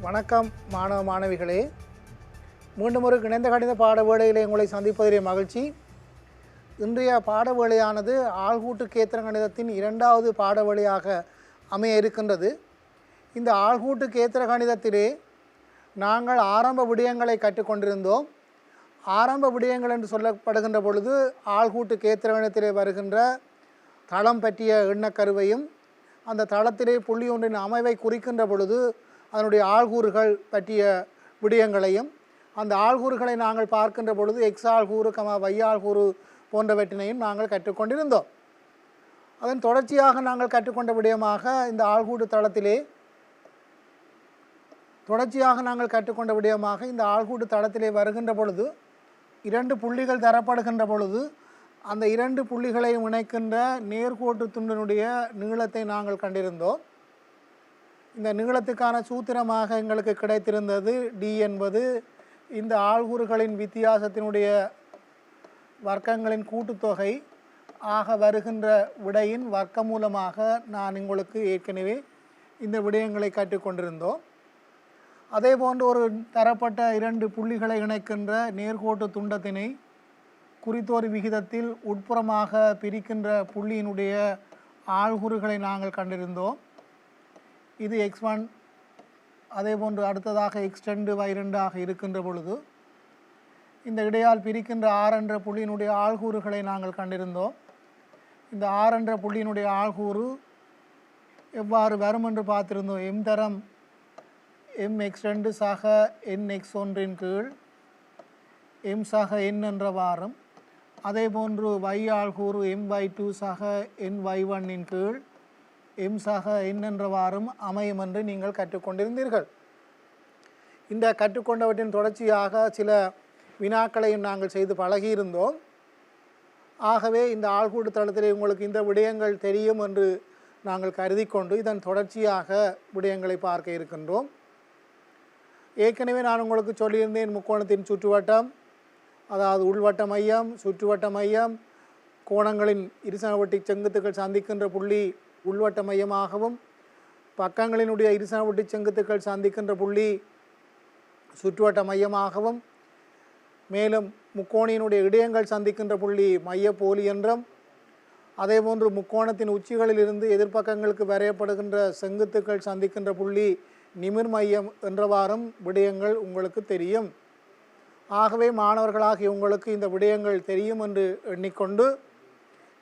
வணக்கம் மாணவ மாணவிகளே, மீண்டும் ஒரு இணைந்த கணித பாட வேளையிலே உங்களை சந்திப்பதிலே மகிழ்ச்சி. இன்றைய பாட வேளையானது ஆள்கூட்டு கேத்திர கணிதத்தின் இரண்டாவது பாட வேளையாக அமைய இருக்கின்றது. இந்த ஆள்கூட்டு கேத்திர கணிதத்திலே நாங்கள் ஆரம்ப விடயங்களை கற்றுக்கொண்டிருந்தோம். ஆரம்ப விடயங்கள் என்று சொல்லப்படுகின்ற பொழுது ஆள்கூட்டு கேத்திர கணிதத்திலே வருகின்ற தளம் பற்றிய எண்ணக்கருவையும் அந்த தளத்திலே புள்ளி ஒன்றின் அமைவை குறிக்கின்ற பொழுது அதனுடைய ஆள்கூறுகள் பற்றிய விடயங்களையும் அந்த ஆள்கூறுகளை நாங்கள் பார்க்கின்ற பொழுது எக்ஸ் ஆள்கூறு y ஆள்கூறு போன்றவற்றினையும் நாங்கள் கற்றுக்கொண்டிருந்தோம். அதன் தொடர்ச்சியாக நாங்கள் கற்றுக்கொண்ட விடயமாக இந்த ஆள்கூட்டு தளத்திலே இந்த ஆள்கூட்டு தளத்திலே வருகின்ற பொழுது இரண்டு புள்ளிகள் தரப்படுகின்ற பொழுது அந்த இரண்டு புள்ளிகளையும் இணைக்கின்ற நேர்கோட்டு துண்டினுடைய நீளத்தை நாங்கள் கண்டிருந்தோம். இந்த நீளத்துக்கான சூத்திரமாக எங்களுக்கு கிடைத்திருந்தது d என்பது இந்த ஆள்கூறுகளின் வித்தியாசத்தினுடைய வர்க்கங்களின் கூட்டுத்தொகை ஆக வருகின்ற விடையின் வர்க்கமூலமாக நான் உங்களுக்கு ஏற்கனவே இந்த விடயங்களை கற்றுக்கொண்டிருந்தோம். அதே போன்று ஒரு தரப்பட்ட இரண்டு புள்ளிகளை இணைக்கின்ற நேர்கோட்டு துண்டத்தினை குறித்தொரு விகிதத்தில் உட்புறமாக பிரிக்கின்ற புள்ளியினுடைய ஆள்கூறுகளை நாங்கள் கண்டிருந்தோம். இது x1, அதே போன்று அடுத்ததாக x2 y2 ஆக இருக்கின்ற பொழுது இந்த இடையால் பிரிக்கின்ற r என்ற புள்ளியினுடைய ஆள்கூறுகளை நாங்கள் கண்டிருந்தோம். இந்த r என்ற புள்ளியினுடைய ஆள்கூறு எவ்வாறு வரும் என்று பார்த்திருந்தோம். m தரம் mx2 சக nx1 கீழ் m சக n என்ற வாரம், அதே போன்று y ஆள்கூறு my2 சக ny1 கீழ் m சக n என்றவாறும் அமையும் என்று நீங்கள் கற்றுக்கொண்டிருந்தீர்கள். இந்த கற்றுக்கொண்டவற்றின் தொடர்ச்சியாக சில வினாக்களையும் நாங்கள் செய்து பழகியிருந்தோம். ஆகவே இந்த ஆள்கூட்டு தளத்திலே உங்களுக்கு இந்த விடயங்கள் தெரியும் என்று நாங்கள் கருதி கொண்டு இதன் தொடர்ச்சியாக விடயங்களை பார்க்க இருக்கின்றோம். ஏற்கனவே நான் உங்களுக்கு சொல்லியிருந்தேன், முக்கோணத்தின் சுற்றுவட்டம், அதாவது உள்வட்ட மையம், சுற்றுவட்ட மையம், கோணங்களின் இருசமவெட்டி செங்குத்துக்கள் சந்திக்கின்ற புள்ளி உள்வட்ட மையமாகவும், பக்கங்களினுடைய இருசமவெட்டி செங்குத்துக்கள் சந்திக்கின்ற புள்ளி சுற்றுவட்ட மையமாகவும், மேலும் முக்கோணியினுடைய இடையங்கள் சந்திக்கின்ற புள்ளி மையப்போலி என்றும், அதேபோன்று முக்கோணத்தின் உச்சிகளில் இருந்து எதிர்ப்பக்கங்களுக்கு வரையப்படுகின்ற செங்குத்துக்கள் சந்திக்கின்ற புள்ளி நிமிர் மையம் என்றவாறும் விடயங்கள் உங்களுக்கு தெரியும். ஆகவே மாணவர்களாகிய உங்களுக்கு இந்த விடயங்கள் தெரியும் என்று எண்ணிக்கொண்டு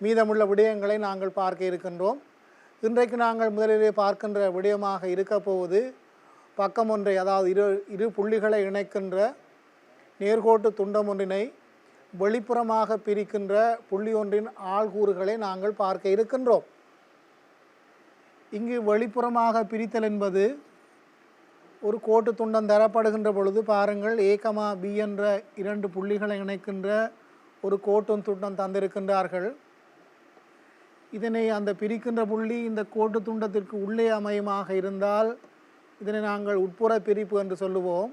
மீதமுள்ள விடயங்களை நாங்கள் பார்க்க இருக்கின்றோம். இன்றைக்கு நாங்கள் முதலிலே பார்க்கின்ற விடயமாக இருக்க போவது பக்கம் ஒன்றை, அதாவது இரு புள்ளிகளை இணைக்கின்ற நேர்கோட்டு துண்டம் ஒன்றினை வெளிப்புறமாக பிரிக்கின்ற புள்ளி ஒன்றின் ஆள்கூறுகளை நாங்கள் பார்க்க இருக்கின்றோம். இங்கு வெளிப்புறமாக பிரித்தல் என்பது ஒரு கோட்டு துண்டம் தரப்படுகின்ற பொழுது பாருங்கள், a, b என்ற இரண்டு புள்ளிகளை இணைக்கின்ற ஒரு கோட்டு துண்டம் தந்திருக்கின்றார்கள். இதனை அந்த பிரிக்கின்ற புள்ளி இந்த கோட்டு துண்டத்திற்கு உள்ளே அமையமாக இருந்தால் இதனை நாங்கள் உட்புற பிரிப்பு என்று சொல்லுவோம்.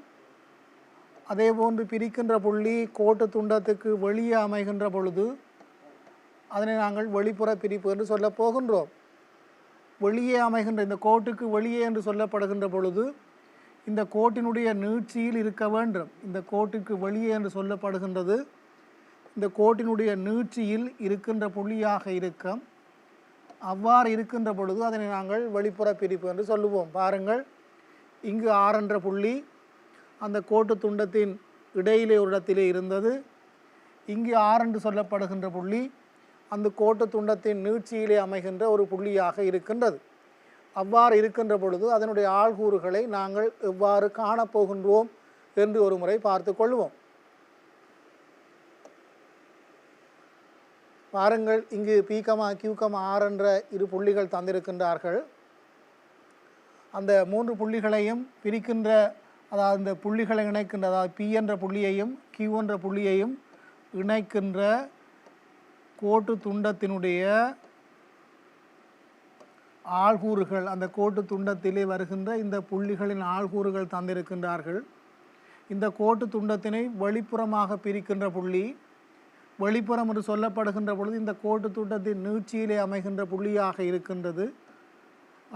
அதேபோன்று பிரிக்கின்ற புள்ளி கோட்டு துண்டத்துக்கு வெளியே அமைகின்ற பொழுது அதனை நாங்கள் வெளிப்புற பிரிப்பு என்று சொல்ல போகின்றோம். வெளியே அமைகின்ற இந்த கோட்டுக்கு வெளியே என்று சொல்லப்படுகின்ற பொழுது இந்த கோட்டினுடைய நீட்சியில் இருக்க வேண்டும். இந்த கோட்டுக்கு வெளியே என்று சொல்லப்படுகின்றது இந்த கோட்டினுடைய நீட்சியில் இருக்கின்ற புள்ளியாக இருக்கும். அவ்வாறு இருக்கின்ற பொழுது அதனை நாங்கள் வெளிப்புற பிரிப்பு என்று சொல்லுவோம். பாருங்கள், இங்கு r என்ற புள்ளி அந்த கோட்டு துண்டத்தின் இடையிலே ஒரு இடத்திலே இருந்தது. இங்கு r என்று சொல்லப்படுகின்ற புள்ளி அந்த கோட்டு துண்டத்தின் நீட்சியிலே அமைகின்ற ஒரு புள்ளியாக இருக்கின்றது. அவ்வாறு இருக்கின்ற பொழுது அதனுடைய ஆள்கூறுகளை நாங்கள் எவ்வாறு காணப்போகின்றோம் என்று ஒரு முறை பார்த்து கொள்வோம். பாருங்கள், இங்கு p, q, r என்ற இரு புள்ளிகள் தந்திருக்கின்றார்கள். அந்த மூன்று புள்ளிகளையும் பிரிக்கின்ற, அதாவது இந்த புள்ளிகளை இணைக்கின்ற, அதாவது p என்ற புள்ளியையும் q என்ற புள்ளியையும் இணைக்கின்ற கோட்டு துண்டத்தினுடைய ஆள்கூறுகள், அந்த கோட்டு துண்டத்திலே வருகின்ற இந்த புள்ளிகளின் ஆள்கூறுகள் தந்திருக்கின்றார்கள். இந்த கோட்டு துண்டத்தினை வெளிப்புறமாக பிரிக்கின்ற புள்ளி வெளிப்புறம் என்று சொல்லப்படுகின்ற பொழுது இந்த கோட்டு துண்டத்தின் நீட்சியிலே அமைகின்ற புள்ளியாக இருக்கின்றது.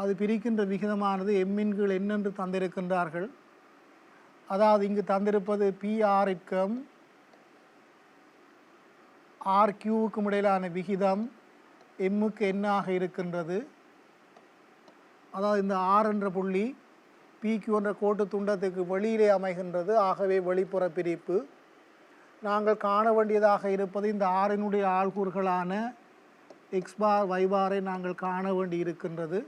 அது பிரிக்கின்ற விகிதமானது m/n என்று தந்திருக்கின்றார்கள். அதாவது இங்கு தந்திருப்பது பிஆர்க்கும் ஆர்கியூவுக்கும் இடையிலான விகிதம் எம்முக்கு என்னாக இருக்கின்றது. அதாவது இந்த ஆர் என்ற புள்ளி பிக்யூ என்ற கோட்டு துண்டத்துக்கு வெளியிலே அமைகின்றது. ஆகவே வெளிப்புற பிரிப்பு. நாங்கள் காண வேண்டியதாக இருப்பது இந்த ஆறினுடைய ஆள்கூறுகளான எக்ஸ் பார் ஒய் பாரை நாங்கள் காண வேண்டி இருக்கின்றது.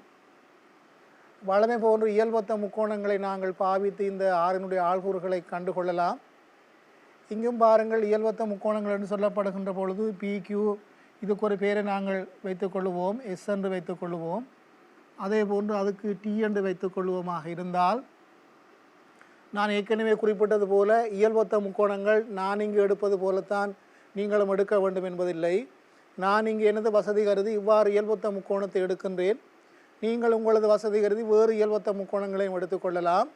வழமை போன்று இயல்பொத்த முக்கோணங்களை நாங்கள் பாவித்து இந்த ஆறினுடைய ஆள்கூறுகளை கண்டுகொள்ளலாம். இங்கும் பாருங்கள், இயல்பொத்த முக்கோணங்கள் என்று சொல்லப்படுகின்ற பொழுது பிக்யூ இதுக்கு ஒரு பேரை நாங்கள் வைத்துக்கொள்ளுவோம், எஸ் என்று வைத்துக்கொள்ளுவோம். அதே போன்று அதுக்கு டி என்று வைத்துக்கொள்வோமாக இருந்தால், நான் ஏற்கனவே குறிப்பிட்டது போல இயல்பொத்த முக்கோணங்கள் நான் இங்கு எடுப்பது போலத்தான் நீங்களும் எடுக்க வேண்டும் என்பதில்லை. நான் இங்கு எனது வசதி கருதி இவ்வாறு இயல்பொத்த முக்கோணத்தை எடுக்கின்றேன். நீங்கள் உங்களது வசதி கருதி வேறு இயல்பொத்த முக்கோணங்களையும் எடுத்துக்கொள்ளலாம்.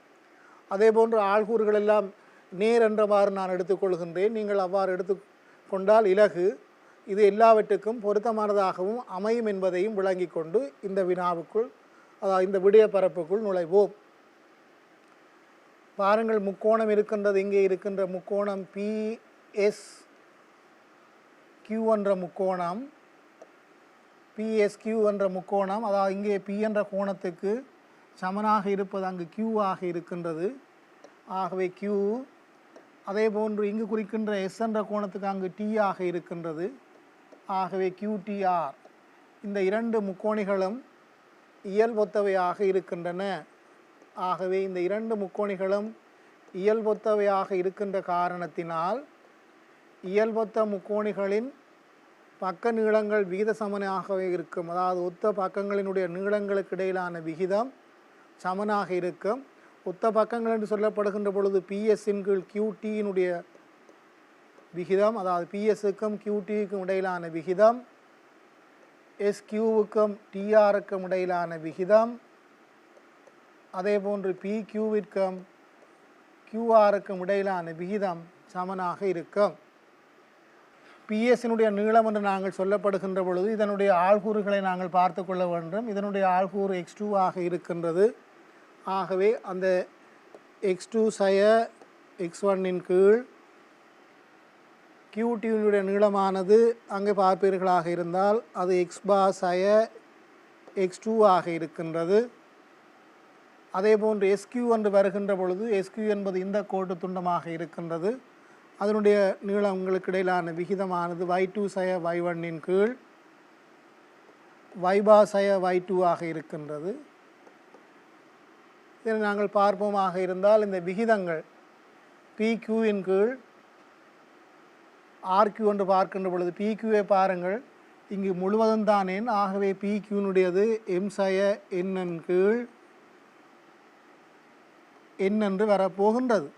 அதே போன்று ஆள்கூறுகள் எல்லாம் நேர் என்றவாறு நான் எடுத்துக்கொள்கின்றேன். நீங்கள் அவ்வாறு எடுத்துக்கொண்டால் இலகு. இது எல்லாவற்றுக்கும் பொருத்தமானதாகவும் அமையும் என்பதையும் விளங்கி கொண்டு இந்த வினாவுக்குள், அதாவது இந்த விடய பரப்புக்குள் நுழைவோம். பாருங்கள், முக்கோணம் இருக்கின்றது. இங்கே இருக்கின்ற முக்கோணம் பிஎஸ்கியூ என்ற முக்கோணம். பிஎஸ்கியூ என்ற முக்கோணம், அதாவது இங்கே பி என்ற கோணத்துக்கு சமனாக இருப்பது அங்கு கியூ ஆக இருக்கின்றது. ஆகவே கியூ. அதே போன்று இங்கு குறிக்கின்ற எஸ் என்ற கோணத்துக்கு அங்கு டி ஆக இருக்கின்றது. ஆகவே கியூடிஆர். இந்த இரண்டு முக்கோணிகளும் இயல்பொத்தவையாக இருக்கின்றன. ஆகவே இந்த இரண்டு முக்கோணிகளும் இயல்பொத்தவையாக இருக்கின்ற காரணத்தினால் இயல்பொத்த முக்கோணிகளின் பக்க நீளங்கள் விகித சமனாகவே இருக்கும். அதாவது ஒத்த பக்கங்களினுடைய நீளங்களுக்கு இடையிலான விகிதம் சமனாக இருக்கும். ஒத்த பக்கங்கள் என்று சொல்லப்படுகின்ற பொழுது பிஎஸ்ஸின் கீழ் கியூடியினுடைய விகிதம், அதாவது பிஎஸ்ஸுக்கும் கியூடிக்கும் இடையிலான விகிதம், எஸ்கியூவுக்கும் டிஆருக்கும் இடையிலான விகிதம், அதே போன்று பிக்யூவிற்கும் கியூஆருக்கும் இடையிலான விகிதம் சமனாக இருக்கும். பிஎஸ்ஸினுடைய நீளம் என்று நாங்கள் சொல்லப்படுகின்ற பொழுது இதனுடைய ஆள்கூறுகளை நாங்கள் பார்த்து கொள்ள வேண்டும். இதனுடைய ஆள்கூறு x2 ஆக இருக்கின்றது. ஆகவே அந்த x2 சய x1 கீழ் கியூடியினுடைய நீளமானது அங்கே பார்ப்பீர்களாக இருந்தால் அது எக்ஸ் பார் சய x2 ஆக இருக்கின்றது. அதே போன்று எஸ்கியூ என்று வருகின்ற பொழுது எஸ்கியூ என்பது இந்த கோட்டு துண்டமாக இருக்கின்றது. அதனுடைய நீளங்களுக்கு இடையிலான விகிதமானது y2 சய y1 கீழ் y பார் சய y2 ஆக இருக்கின்றது. இதை நாங்கள் பார்ப்போமாக இருந்தால் இந்த விகிதங்கள் பிக்யூவின் கீழ் ஆர்கியூ என்று பார்க்கின்ற பொழுது பிக்யூவை பாருங்கள், இங்கு முழுவதும் தான் எண். ஆகவே பிக்யூனுடையது எம் சய என் கீழ் என் என்று வரப்போகின்றது.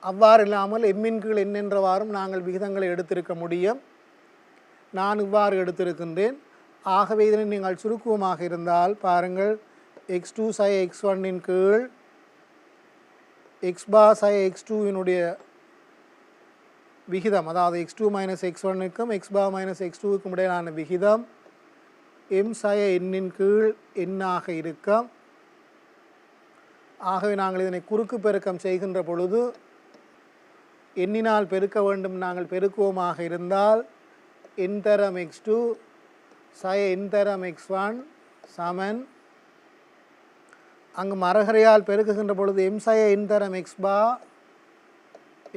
அவ்வாறு இல்லாமல் எம்மின் கீழ் என் என்றவாறும் நாங்கள் விகிதங்களை எடுத்திருக்க முடியும். நான் இவ்வாறு எடுத்திருக்கின்றேன். ஆகவே இதனை நீங்கள் சுருக்குவமாக இருந்தால் பாருங்கள், x2 சய x1 கீழ் எக்ஸ் பார் சய x2 விகிதம், அதாவது x2 minus x1க்கும் X bar minus x2க்கும் இடையிலான விகிதம் எம் சய எண்ணின் கீழ் எண்ணாக இருக்கும். ஆகவே நாங்கள் இதனை குறுக்கு பெருக்கம் செய்கின்ற பொழுது எண்ணினால் பெருக்க வேண்டும். நாங்கள் பெருக்குவோமாக இருந்தால் என் தரம் x2 சய என் தரம் x1 சமன், அங்கு மரகரையால் பெருக்குகின்ற பொழுது எம் சய என் தரம் எக்ஸ் பார்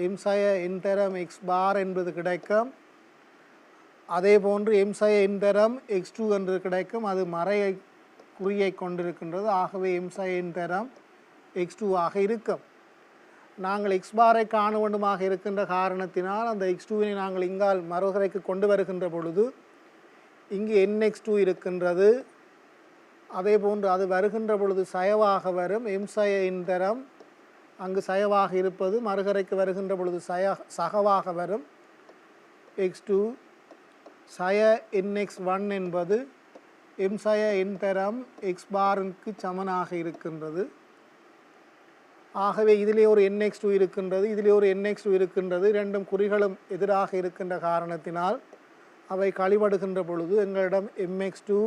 எம் சய என் தரம் எக்ஸ் பார் என்பது கிடைக்கும். அதே போன்று எம் சய என் தரம் x2 என்று கிடைக்கும். அது மறையை குறியை கொண்டிருக்கின்றது. ஆகவே எம் சய என் தரம் x2 ஆக இருக்கும். நாங்கள் எக்ஸ் பாரை காண வேண்டுமாக இருக்கின்ற காரணத்தினால் அந்த x2வினை நாங்கள் இங்கால் மறுகரைக்கு கொண்டு வருகின்ற பொழுது இங்கு nx2 இருக்கின்றது. அதே போன்று அது வருகின்ற பொழுது சயவாக வரும். எம் சய என் தரம் அங்கு சயவாக இருப்பது மறுகரைக்கு வருகின்ற பொழுது சகவாக வரும். x2 சய nx1 என்பது எம் சய என் தரம் எக்ஸ் பாருக்கு சமனாக இருக்கின்றது. ஆகவே இதிலே ஒரு nx2 இருக்கின்றது, இதிலே ஒரு nx2 இருக்கின்றது. இரண்டும் குறிகளும் எதிராக இருக்கின்ற காரணத்தினால் அவை கழிவடுகின்ற பொழுது எங்களிடம் mx2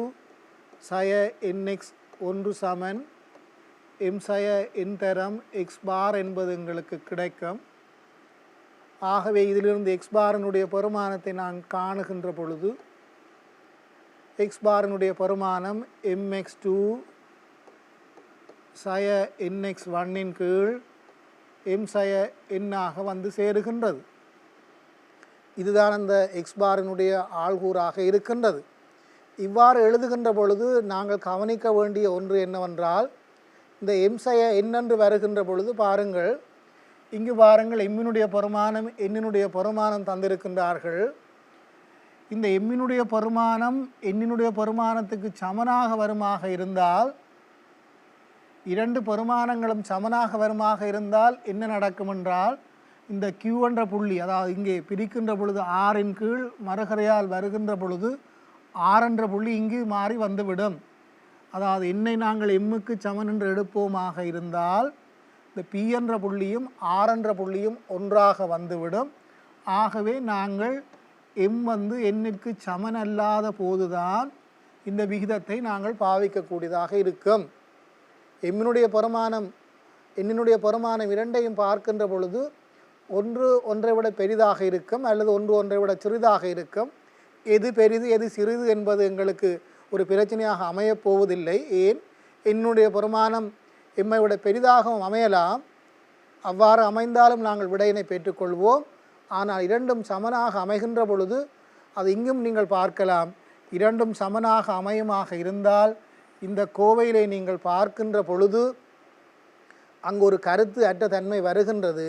சய nx1 சமன் எம் சய என் தரம் எக்ஸ் பார் என்பது எங்களுக்கு கிடைக்கும். ஆகவே இதிலிருந்து எக்ஸ் பாரினுடைய பெருமானத்தை நான் காணுகின்ற பொழுது எக்ஸ் பாரினுடைய பெருமானம் mx2 சய nx1 கீழ் எம் சய எண்ணாக வந்து சேருகின்றது. இதுதான் அந்த எக்ஸ் பாரினுடைய ஆள்கூறாக இருக்கின்றது. இவ்வாறு எழுதுகின்ற பொழுது நாங்கள் கவனிக்க வேண்டிய ஒன்று என்னவென்றால், இந்த எம் சய என்று வருகின்ற பொழுது பாருங்கள், இங்கு பாருங்கள் எம்மினுடைய பெருமானம் எண்ணினுடைய பெருமானம் தந்திருக்கின்றார்கள். இந்த எம்மினுடைய பெருமானம் எண்ணினுடைய பெருமானத்துக்கு சமனாக வருமாக இருந்தால், இரண்டு பெருமானங்களும் சமனாக வருமாக இருந்தால் என்ன நடக்கும் என்றால், இந்த Q என்ற புள்ளி, அதாவது இங்கே பிரிக்கின்ற பொழுது ஆறின் கீழ் மறுகரையால் வருகின்ற பொழுது ஆர் என்ற புள்ளி இங்கு மாறி வந்துவிடும். அதாவது எண்ணை நாங்கள் எம்முக்கு சமன் என்று எடுப்போமாக இருந்தால் இந்த பி என்ற புள்ளியும் ஆர் என்ற புள்ளியும் ஒன்றாக வந்துவிடும். ஆகவே நாங்கள் எம் வந்து எண்ணிற்கு சமன் அல்லாத போதுதான் இந்த விகிதத்தை நாங்கள் பாவிக்கக்கூடியதாக இருக்கும். எம்மினுடைய பெருமானம் எண்ணினுடைய பெருமானம் இரண்டையும் பார்க்கின்ற பொழுது ஒன்று ஒன்றை விட பெரிதாக இருக்கும் அல்லது ஒன்று ஒன்றை விட சிறிதாக இருக்கும். எது பெரிது எது சிறிது என்பது எங்களுக்கு ஒரு பிரச்சனையாக அமையப் போவதில்லை. ஏன், என்னுடைய பெருமானம் எம்மை விட பெரிதாகவும் அமையலாம். அவ்வாறு அமைந்தாலும் நாங்கள் விடையினை பெற்றுக்கொள்வோம். ஆனால் இரண்டும் சமனாக அமைகின்ற பொழுது அது இங்கும் நீங்கள் பார்க்கலாம். இரண்டும் சமனாக அமையுமாக இருந்தால் இந்த கோவையிலே நீங்கள் பார்க்கின்ற பொழுது அங்கு ஒரு கருத்து அற்ற தன்மை வருகின்றது.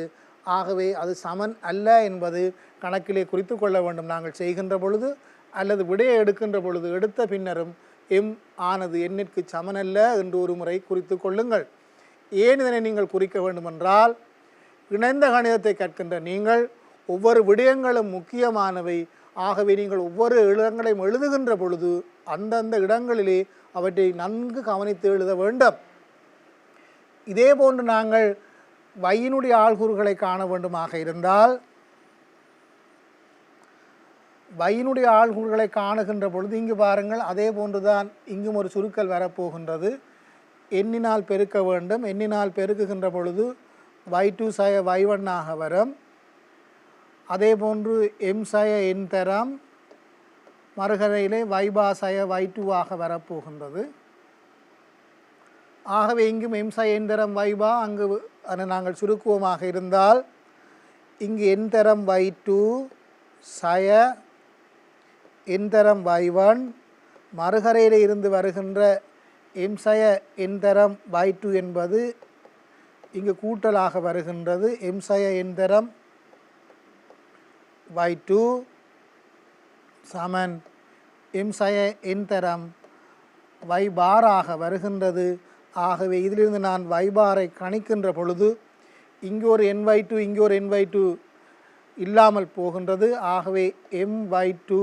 ஆகவே அது சமன் அல்ல என்பது கணக்கிலே குறித்து கொள்ள வேண்டும். நாங்கள் செய்கின்ற பொழுது அல்லது விடையை எடுக்கின்ற பொழுது எடுத்த பின்னரும் எம் ஆனது எண்ணிற்கு சமனல்ல என்று ஒரு முறை குறித்து கொள்ளுங்கள். ஏன் இதனை நீங்கள் குறிக்க வேண்டுமென்றால், இணைந்த கணிதத்தை கற்கின்ற நீங்கள் ஒவ்வொரு விடயங்களும் முக்கியமானவை. ஆகவே நீங்கள் ஒவ்வொரு இடங்களையும் எழுதுகின்ற பொழுது அந்தந்த இடங்களிலே அவற்றை நன்கு கவனித்து எழுத வேண்டும். இதே போன்று நாங்கள் வையினுடைய ஆள்கூறுகளை காண வேண்டுமாக இருந்தால் வையினுடைய ஆள்கூறுகளை காணுகின்ற பொழுது இங்கு பாருங்கள், அதே போன்றுதான் இங்கும் ஒரு சுருக்கல் வரப்போகின்றது. எண்ணினால் பெருக்க வேண்டும். எண்ணினால் பெருக்குகின்ற பொழுது y2 சய y1 ஆக வரும். அதே போன்று எம் சய என் தரம் மறுகரையிலே y சய y2 ஆக வரப்போகின்றது. ஆகவே இங்கும் எம் சய என் தரம் y அங்கு நாங்கள் சுருக்குவமாக இருந்தால் இங்கு என் தரம் y2 சய என் தரம் y1 மறுகரையில் இருந்து வருகின்ற எம் சய என் தரம் y2 என்பது இங்கு கூட்டலாக வருகின்றது. எம் சய என் தரம் y2 சமன் எம் சய என் தரம் y பாராக வருகின்றது. ஆகவே இதிலிருந்து நான் y பாரை கணிக்கின்ற பொழுது இங்கு ஒரு ny2 இங்கு ஒரு ny2 இல்லாமல் போகின்றது. ஆகவே my2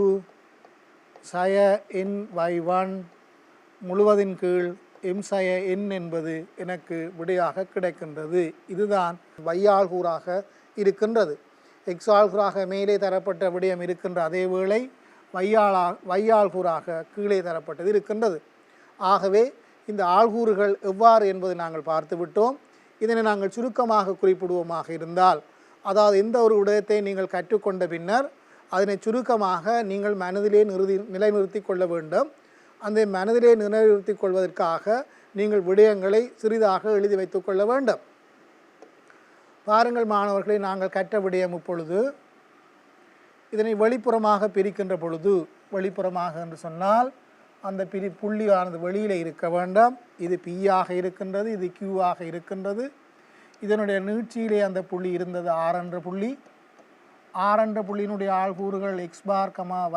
சய ny1 முழுவதின் கீழ் எம் சய என் என்பது எனக்கு விடையாக கிடைக்கின்றது. இதுதான் வையாள்கூறாக இருக்கின்றது. எக்ஸ் ஆள்கூறாக மேலே தரப்பட்ட விடயம் இருக்கின்ற அதே வேளை வையாள்கூறாக கீழே தரப்பட்டது இருக்கின்றது. ஆகவே இந்த ஆள்கூறுகள் எவ்வாறு என்பதை நாங்கள் பார்த்து விட்டோம். இதனை நாங்கள் சுருக்கமாக குறிப்பிடுவோமாக இருந்தால், அதாவது எந்த ஒரு விடயத்தை நீங்கள் கற்றுக்கொண்ட பின்னர் அதனை சுருக்கமாக நீங்கள் மனதிலே நிலைநிறுத்தி கொள்ள வேண்டும். அந்த மனதிலே நிலைநிறுத்தி கொள்வதற்காக நீங்கள் விடயங்களை சிறிதாக எழுதி வைத்துக் கொள்ள வேண்டும். பாருங்கள் மாணவர்களை, நாங்கள் கற்ற விடயம் இப்பொழுது இதனை வெளிப்புறமாக பிரிக்கின்ற பொழுது, வெளிப்புறமாக என்று சொன்னால் அந்த புள்ளியானது வெளியில் இருக்க வேண்டும். இது P ஆக இருக்கின்றது, இது Q ஆக இருக்கின்றது. இதனுடைய நீட்சியிலே அந்த புள்ளி இருந்தது R என்ற புள்ளி. R என்ற புள்ளியினுடைய ஆள்கூறுகள் எக்ஸ் பார்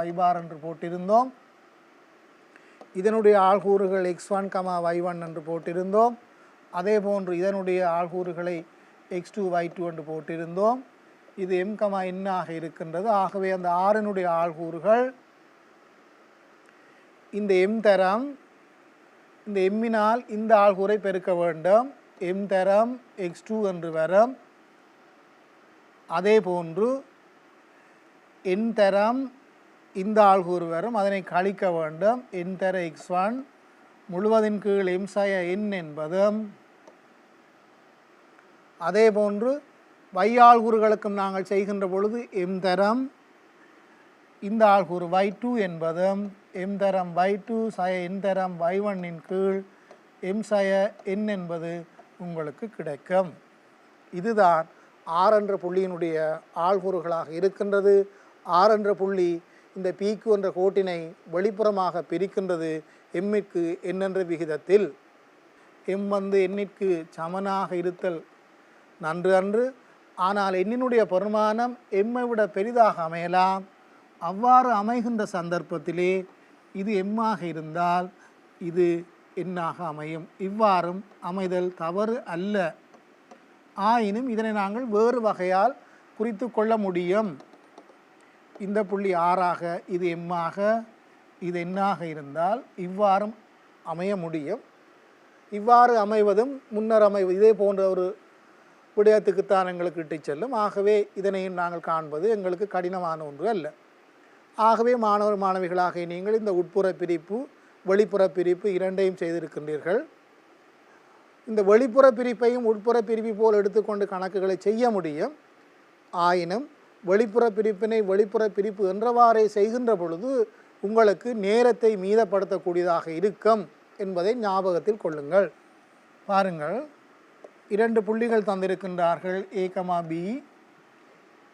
y பார் என்று போட்டிருந்தோம். இதனுடைய ஆள்கூறுகள் x1 y1 என்று போட்டிருந்தோம். அதே போன்று இதனுடைய ஆள்கூறுகளை x2 y2 என்று போட்டிருந்தோம். இது m n ஆக இருக்கின்றது. ஆகவே அந்த ஆறினுடைய ஆள்கூறுகள் இந்த m தரம், இந்த எம்மினால் இந்த ஆள்கூறை பெருக்க வேண்டும். m தரம் x2 என்று வரும். அதே போன்று n தரம் இந்த ஆள்கூறு வரும், அதனை கழிக்க வேண்டும். n தர x1 முழுவதின் கீழ் m சய n என்பதும் அதே போன்று வையாள்கூறுகளுக்கும் நாங்கள் செய்கின்ற பொழுது எம் தரம் இந்த ஆள்கூறு y2 என்பதும் எம் தரம் y2 சய என் தரம் y1 கீழ் எம் சய என் என்பது உங்களுக்கு கிடைக்கும். இதுதான் ஆர் என்ற புள்ளியினுடைய ஆள்கூறுகளாக இருக்கின்றது. ஆர் என்ற புள்ளி இந்த PQ என்ற கோட்டினை வெளிப்புறமாக பிரிக்கின்றது எம்மிற்கு என் என்ற விகிதத்தில். எம் எண்ணிற்கு சமனாக இருத்தல் நன்று அன்று, ஆனால் எண்ணினுடைய பெருமானம் எம்மை விட பெரிதாக அமையலாம். அவ்வாறு அமைகின்ற சந்தர்ப்பத்திலே இது எம்மாக இருந்தால் இது எண்ணாக அமையும். இவ்வாறும் அமைதல் தவறு அல்ல. ஆயினும் இதனை நாங்கள் வேறு வகையால் குறித்து கொள்ள முடியும். இந்த புள்ளி ஆறாக இது எம்மாக இது எண்ணாக இருந்தால் இவ்வாறும் அமைய முடியும். இவ்வாறு அமைவதும் முன்னர் அமைவது இதே போன்ற ஒரு விடயத்துக்குத்தான் எங்களுக்கு இட்டு செல்லும். ஆகவே இதனையும் நாங்கள் காண்பது எங்களுக்கு கடினமான ஒன்று அல்ல. ஆகவே மாணவர் மாணவிகளாக நீங்கள் இந்த உட்புற பிரிப்பு வெளிப்புற பிரிப்பு இரண்டையும் செய்திருக்கின்றீர்கள். இந்த வெளிப்புற பிரிப்பையும் உட்புற பிரிப்பு போல் எடுத்துக்கொண்டு கணக்குகளை செய்ய முடியும். ஆயினும் வெளிப்புற பிரிப்பினை வெளிப்புற பிரிப்பு என்றவாறே செய்கின்ற பொழுது உங்களுக்கு நேரத்தை மீதப்படுத்தக்கூடியதாக இருக்கும் என்பதை ஞாபகத்தில் கொள்ளுங்கள். பாருங்கள், 2 புள்ளிகள் தந்திருக்கின்றார்கள் A, B.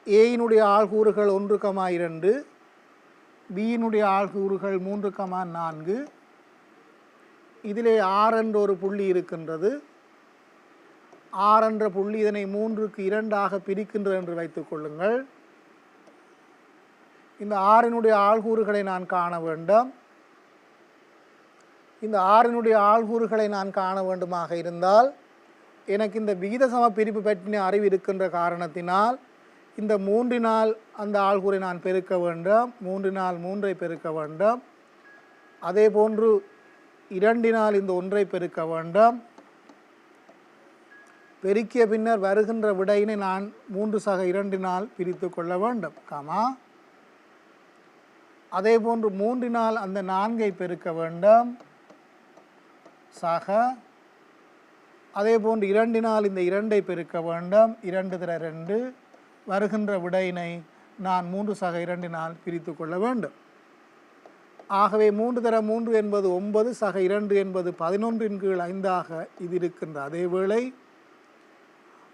ஏயினுடைய ஆள்கூறுகள் 1, 2, பியினுடைய ஆள்கூறுகள் 3, 4. இதிலே ஆர் என்ற ஒரு புள்ளி இருக்கின்றது. ஆர் என்ற புள்ளி இதனை 3க்கு 2ஆக பிரிக்கின்றது என்று வைத்துக் கொள்ளுங்கள். இந்த ஆறினுடைய ஆள்கூறுகளை நான் காண வேண்டும். இந்த ஆறினுடைய ஆள்கூறுகளை நான் காண வேண்டுமாக இருந்தால் எனக்கு இந்த விகித சம பிரிப்பு பற்றின அறிவு இருக்கின்ற காரணத்தினால் இந்த 3னால் அந்த ஆள்கூறை நான் பெருக்க வேண்டும். 3னால் 3ஐ பெருக்க வேண்டும். அதே போன்று 2னால் இந்த 1ஐ பெருக்க வேண்டும். பெருக்கிய பின்னர் வருகின்ற விடையினை நான் 3 சக 2னால் பிரித்து கொள்ள வேண்டும். அதே போன்று 3னால் அந்த 4ஐ பெருக்க வேண்டும். சக அதே போன்று 2னால் இந்த 2ஐ பெருக்க வேண்டும். 2 தர 2 வருகின்ற விடையினை நான் 3 சக 2னால் பிரித்து கொள்ள வேண்டும். ஆகவே 3 தர 3 என்பது 9 சக 2 என்பது 11 கீழ் 5ஆக இது இருக்கின்ற அதே வேளை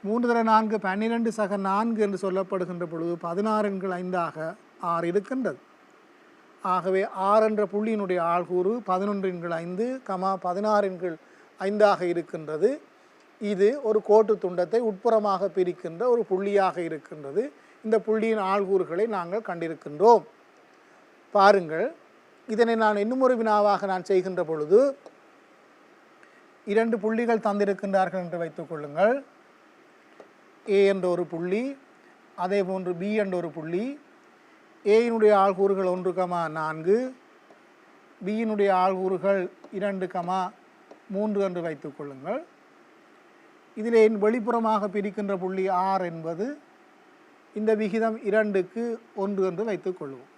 3 தர 4 12 சக 4 என்று சொல்லப்படுகின்ற பொழுது 16 கீழ் 5ஆக 6 இருக்கின்றது. ஆகவே 6 என்ற புள்ளியினுடைய ஆள்கூறு 11 கீழ் 5, 16 கீழ் 5ஆக இருக்கின்றது. இது ஒரு கோட்டு துண்டத்தை உட்புறமாக பிரிக்கின்ற ஒரு புள்ளியாக இருக்கின்றது. இந்த புள்ளியின் ஆள்கூறுகளை நாங்கள் கண்டிருக்கின்றோம். பாருங்கள், இதனை நான் இன்னும் ஒரு வினாவாக நான் செய்கின்ற பொழுது 2 புள்ளிகள் தந்திருக்கின்றார்கள் என்று வைத்துக் கொள்ளுங்கள். A என்ற ஒரு புள்ளி, அதே போன்று B என்ற ஒரு புள்ளி. ஏயினுடைய ஆள்கூறுகள் 1, 4, பியினுடைய ஆள்கூறுகள் 2, 3 என்று வைத்துக் கொள்ளுங்கள். இதில் வெளிப்புறமாக பிரிக்கின்ற புள்ளி R என்பது இந்த விகிதம் 2க்கு 1 என்று வைத்துக் கொள்வோம்.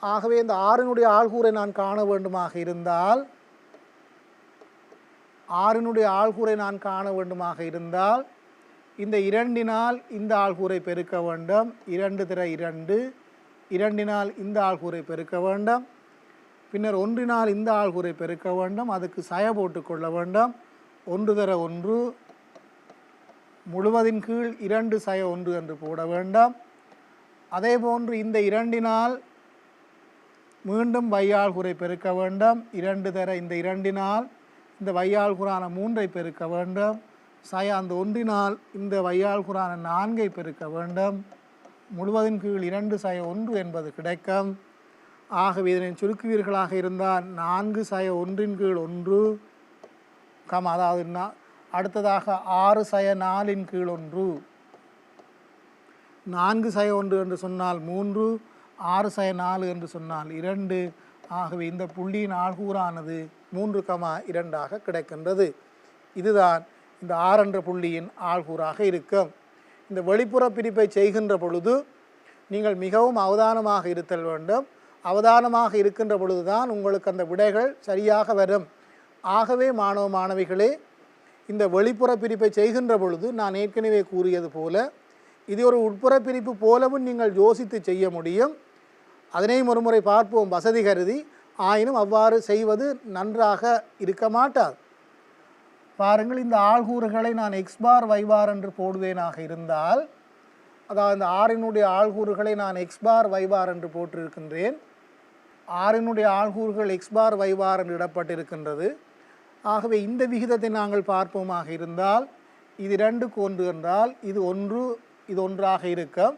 ஆகவே இந்த ஆறினுடைய ஆள்கூறை நான் காண வேண்டுமாக இருந்தால் இந்த 2னால் இந்த ஆள்கூறை பெருக்க வேண்டும். 2 தர 2, 2னால் இந்த ஆள்கூறை பெருக்க வேண்டும். பின்னர் 1னால் இந்த ஆள்கூறை பெருக்க வேண்டும். அதுக்கு சய போட்டு கொள்ள வேண்டும். 1 தர 1 முழுவதின் கீழ் 2 சய 1 என்று போட வேண்டும். அதே போன்று இந்த 2னால் மீண்டும் வையாள்கூறை பெருக்க வேண்டும். 2 தர இந்த 2னால் இந்த வையாள்கூறான 3ஐ பெருக்க வேண்டும். சய அந்த 1னால் இந்த வையாள்கூறான 4ஐ பெருக்க வேண்டும். முழுவதின் கீழ் 2 சய 1 என்பது கிடைக்கும். ஆகவே இதனை சுருக்குவீர்களாக இருந்தால் 4 சய 1 கீழ் 1, அதாவது அடுத்ததாக 6 சய 4 கீழ் 1, 4 சய 1 என்று சொன்னால் 3, 6 சய 4 என்று சொன்னால் 2. ஆகவே இந்த புள்ளியின் ஆள்கூறானது 3, 2ஆக கிடைக்கின்றது. இதுதான் இந்த 6 என்ற புள்ளியின் ஆள்கூறாக இருக்கும். இந்த வெளிப்புற பிரிப்பை செய்கின்ற பொழுது நீங்கள் மிகவும் அவதானமாக இருத்தல் வேண்டும். அவதானமாக இருக்கின்ற பொழுதுதான் உங்களுக்கு அந்த விடைகள் சரியாக வரும். ஆகவே மாணவ மாணவிகளே, இந்த வெளிப்புற பிரிப்பை செய்கின்ற பொழுது நான் ஏற்கனவே கூறியது போல இது ஒரு உட்புற பிரிப்பு போலவும் நீங்கள் யோசித்து செய்ய முடியும். அதனையும் ஒரு முறை பார்ப்போம் வசதி கருதி. ஆயினும் அவ்வாறு செய்வது நன்றாக இருக்க மாட்டாது. பாருங்கள், இந்த ஆள்கூறுகளை நான் எக்ஸ் பார் y பார் என்று போடுவேனாக இருந்தால், அதாவது இந்த ஆறினுடைய ஆள்கூறுகளை நான் எக்ஸ் பார் y பார் என்று போட்டிருக்கின்றேன். ஆறினுடைய ஆள்கூறுகள் எக்ஸ் பார் y பார் என்று இடப்பட்டிருக்கின்றது. ஆகவே இந்த விகிதத்தை நாங்கள் பார்ப்போமாக இருந்தால் இது 2க்கு 1 என்றால் இது 1 இது 1ஆக இருக்கும்.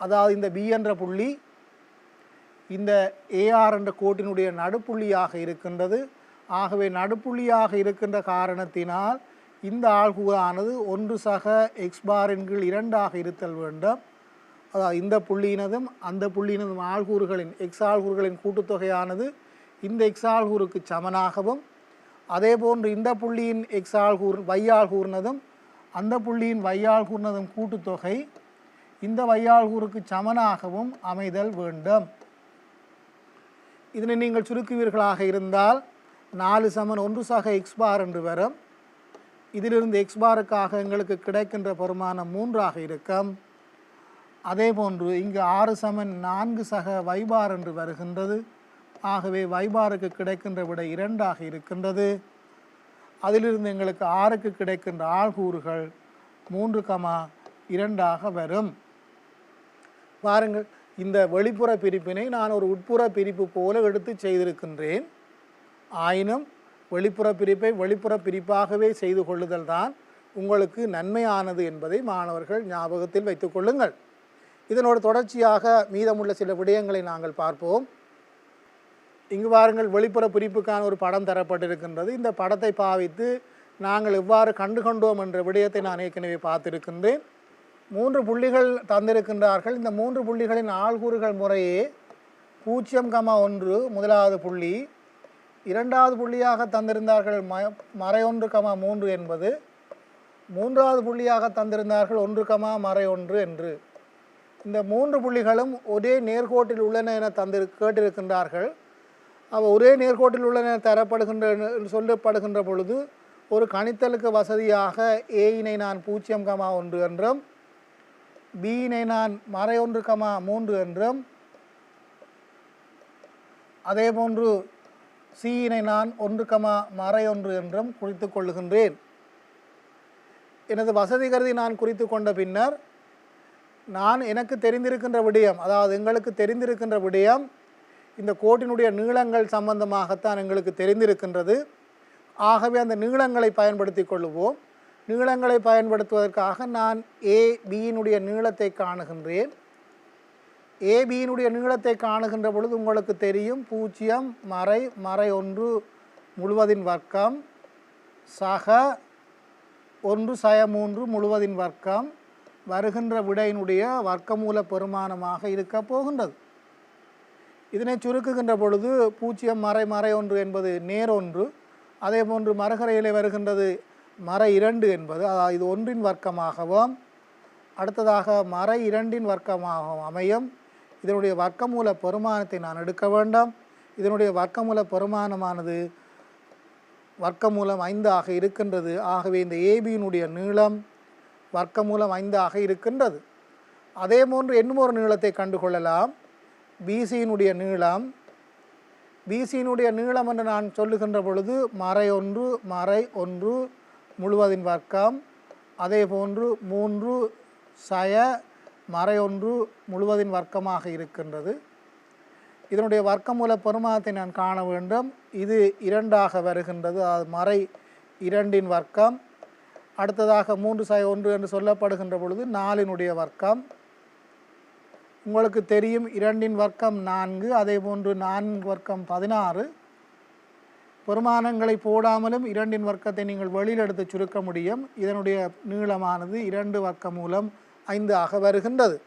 அதாவது இந்த பி என்ற புள்ளி இந்த ஏஆர் என்ற கோட்டினுடைய நடுப்புள்ளியாக இருக்கின்றது. ஆகவே நடுப்புள்ளியாக இருக்கின்ற காரணத்தினால் இந்த ஆள்கூறானது 1 சக எக்ஸ் பாரின் கீழ் 2ஆக இருத்தல் வேண்டும். அதாவது இந்த புள்ளியினதும் அந்த புள்ளியினதும் ஆள்கூறுகளின் எக்ஸ் ஆள்கூறுகளின் கூட்டுத்தொகையானது இந்த எக்ஸ் ஆள்கூறுக்கு சமனாகவும், அதே போன்று இந்த புள்ளியின் எக்ஸ் ஆள்கூறு வையாள் கூறினதும் அந்த புள்ளியின் வையாள் கூறினதும் கூட்டுத்தொகை இந்த வையாள் கூறுக்கு சமனாகவும் அமைதல் வேண்டும். இதனை நீங்கள் சுருக்குவீர்களாக இருந்தால் 4 சமன் 1 சக எக்ஸ் பார் என்று வரும். இதிலிருந்து எக்ஸ் பாருக்காக எங்களுக்கு கிடைக்கின்ற பெருமானம் 3ஆக இருக்கும். அதே போன்று இங்கு 6 சமன் 4 சக y பார் என்று வருகின்றது. ஆகவே y பாருக்கு கிடைக்கின்ற விடை 2ஆக இருக்கின்றது. அதிலிருந்து எங்களுக்கு 6க்கு கிடைக்கின்ற ஆள்கூறுகள் 3,2ஆக வரும். பாருங்கள், இந்த வெளிப்புற பிரிப்பினை நான் ஒரு உட்புற பிரிப்பு போல எடுத்து செய்திருக்கின்றேன். ஆயினும் வெளிப்புற பிரிப்பை வெளிப்புற பிரிப்பாகவே செய்து கொள்ளுதல் தான் உங்களுக்கு நன்மையானது என்பதை மாணவர்கள் ஞாபகத்தில் வைத்துக் கொள்ளுங்கள். இதனோட தொடர்ச்சியாக மீதமுள்ள சில விடயங்களை நாங்கள் பார்ப்போம். இங்கு பாருங்கள், வெளிப்புற பிரிப்புக்கான ஒரு படம் தரப்பட்டிருக்கின்றது. இந்த படத்தை பாவித்து நாங்கள் எவ்வாறு கண்டுகொண்டோம் என்ற விடயத்தை நான் ஏற்கனவே பார்த்திருக்கின்றேன். 3 புள்ளிகள் தந்திருக்கின்றார்கள். இந்த 3 புள்ளிகளின் ஆள்கூறுகள் முறையே 0,1 முதலாவது புள்ளி, இரண்டாவது புள்ளியாக தந்திருந்தார்கள் -1,3 என்பது, மூன்றாவது புள்ளியாக தந்திருந்தார்கள் 1,1 என்று. இந்த 3 புள்ளிகளும் ஒரே நேர்கோட்டில் உள்ளன என கேட்டிருக்கின்றார்கள். அவ ஒரே நேர்கோட்டில் உள்ளன தரப்படுகின்ற சொல்லப்படுகின்ற பொழுது ஒரு கணித்தலுக்கு வசதியாக ஏயினை நான் 0,1 என்றும் பியினை நான் -1,3 என்றும் அதே போன்று சியினை நான் 1,1 என்றும் குறித்து கொள்ளுகின்றேன். எனது வசதி கருதி நான் குறித்து கொண்ட பின்னர் எனக்கு தெரிந்திருக்கின்ற விடயம், அதாவது எங்களுக்கு தெரிந்திருக்கின்ற விடயம் இந்த கோட்டினுடைய நீளங்கள் சம்பந்தமாகத்தான் எங்களுக்கு தெரிந்திருக்கின்றது. ஆகவே அந்த நீளங்களை பயன்படுத்தி கொள்ளுவோம். நீளங்களை பயன்படுத்துவதற்காக நான் ஏபியினுடைய நீளத்தை காணுகின்றேன். ஏபியினுடைய நீளத்தை காணுகின்ற பொழுது உங்களுக்கு தெரியும் 0 முழுவதின் வர்க்கம் சக 1/3 முழுவதின் வர்க்கம் வருகின்ற விடையினுடைய வர்க்கமூல பெருமானமாக இருக்க போகின்றது. இதனை சுருக்குகின்ற பொழுது 0 என்பது நேர் 1, அதே போன்று மறுகரையிலே வருகின்றது -2 என்பது, அதாவது இது 1இன் வர்க்கமாகவும் அடுத்ததாக -2இன் வர்க்கமாகவும் அமையும். இதனுடைய வர்க்கமூல பெருமானத்தை நான் எடுக்க வேண்டும். இதனுடைய வர்க்கமூல பெருமானமானது வர்க்கமூலம் 5ஆக இருக்கின்றது. ஆகவே இந்த ஏபியினுடைய நீளம் வர்க்கமூலம் 5ஆக இருக்கின்றது. அதே போன்று இன்னும் ஒரு நீளத்தை கண்டுகொள்ளலாம். பிசியினுடைய நீளம், பிசியினுடைய நீளம் என்று நான் சொல்லுகின்ற பொழுது -1 முழுவதின் வர்க்கம், அதே போன்று 3/1 முழுவதின் வர்க்கமாக இருக்கின்றது. இதனுடைய வர்க்கமூல பெருமானத்தை நான் காண வேண்டும். இது 2ஆக வருகின்றது, அது -2இன் வர்க்கம். அடுத்ததாக 3/1 என்று சொல்லப்படுகின்ற பொழுது 4இனுடைய வர்க்கம். உங்களுக்கு தெரியும் 2இன் வர்க்கம் 4, அதே போன்று 4 வர்க்கம் 16. பெருமானங்களை போடாமலும் 2இன் வர்க்கத்தை நீங்கள் வெளியில் எடுத்து சுருக்க முடியும். இதனுடைய நீளமானது 2 வர்க்கமூலம் 5 ஆக வருகின்றது.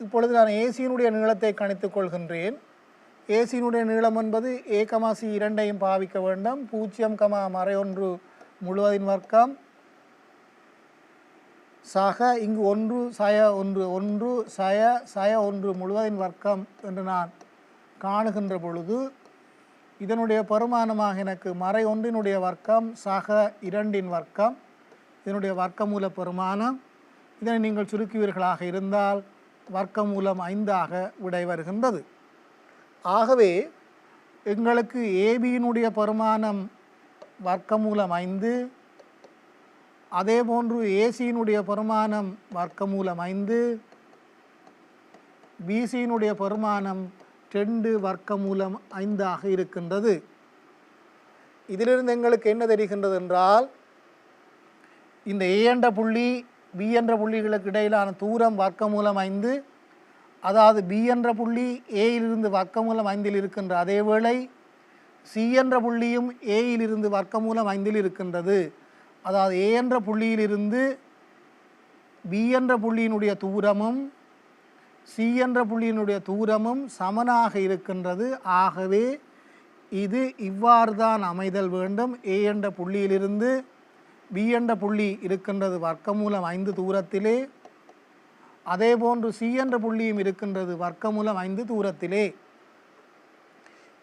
இப்பொழுது நான் ஏசியினுடைய நீளத்தை கணித்துக் கொள்கின்றேன். ஏசியினுடைய நீளம் என்பது AC இரண்டையும் பாவிக்க வேண்டும். 0,1 முழுவதின் வர்க்கம் சக இங்கு 1/1 முழுவதின் வர்க்கம் என்று நான் காணுகின்ற பொழுது இதனுடைய பெருமானமாக எனக்கு மறை ஒன்றினுடைய வர்க்கம் சக 2 வர்க்கம், இதனுடைய வர்க்கமூல பெருமானம். இதனை நீங்கள் சுருக்குவீர்களாக இருந்தால் வர்க்கமூலம் 5 விடை வருகின்றது. ஆகவே எங்களுக்கு ஏபியினுடைய பெருமானம் வர்க்கமூலம் 5, அதே போன்று ஏசியினுடைய பெருமானம் வர்க்கமூலம் 5, பிசியினுடைய பெருமானம் 2 வர்க்கமூலம் 5 இருக்கின்றது. இதிலிருந்து எங்களுக்கு என்ன தெரிகின்றது என்றால், இந்த ஏ என்ற புள்ளி பி என்ற புள்ளிகளுக்கு இடையிலான தூரம் வர்க்கமூலம் 5, அதாவது பி என்ற புள்ளி ஏயிலிருந்து வர்க்கமூலம் 5 இருக்கின்ற அதே வேளை சி என்ற புள்ளியும் ஏயிலிருந்து வர்க்கமூலம் 5 இருக்கின்றது. அதாவது ஏ என்ற புள்ளியிலிருந்து பி என்ற புள்ளியினுடைய தூரமும் சி என்ற புள்ளியினுடைய தூரமும் சமனாக இருக்கின்றது. ஆகவே இது இவ்வாறு தான் அமைதல் வேண்டும். ஏ என்ற புள்ளியிலிருந்து பி என்ற புள்ளி இருக்கின்றது வர்க்கமூலம் 5 தூரத்திலே, அதே போன்று சி என்ற புள்ளியும் இருக்கின்றது வர்க்கமூலம் 5 தூரத்திலே.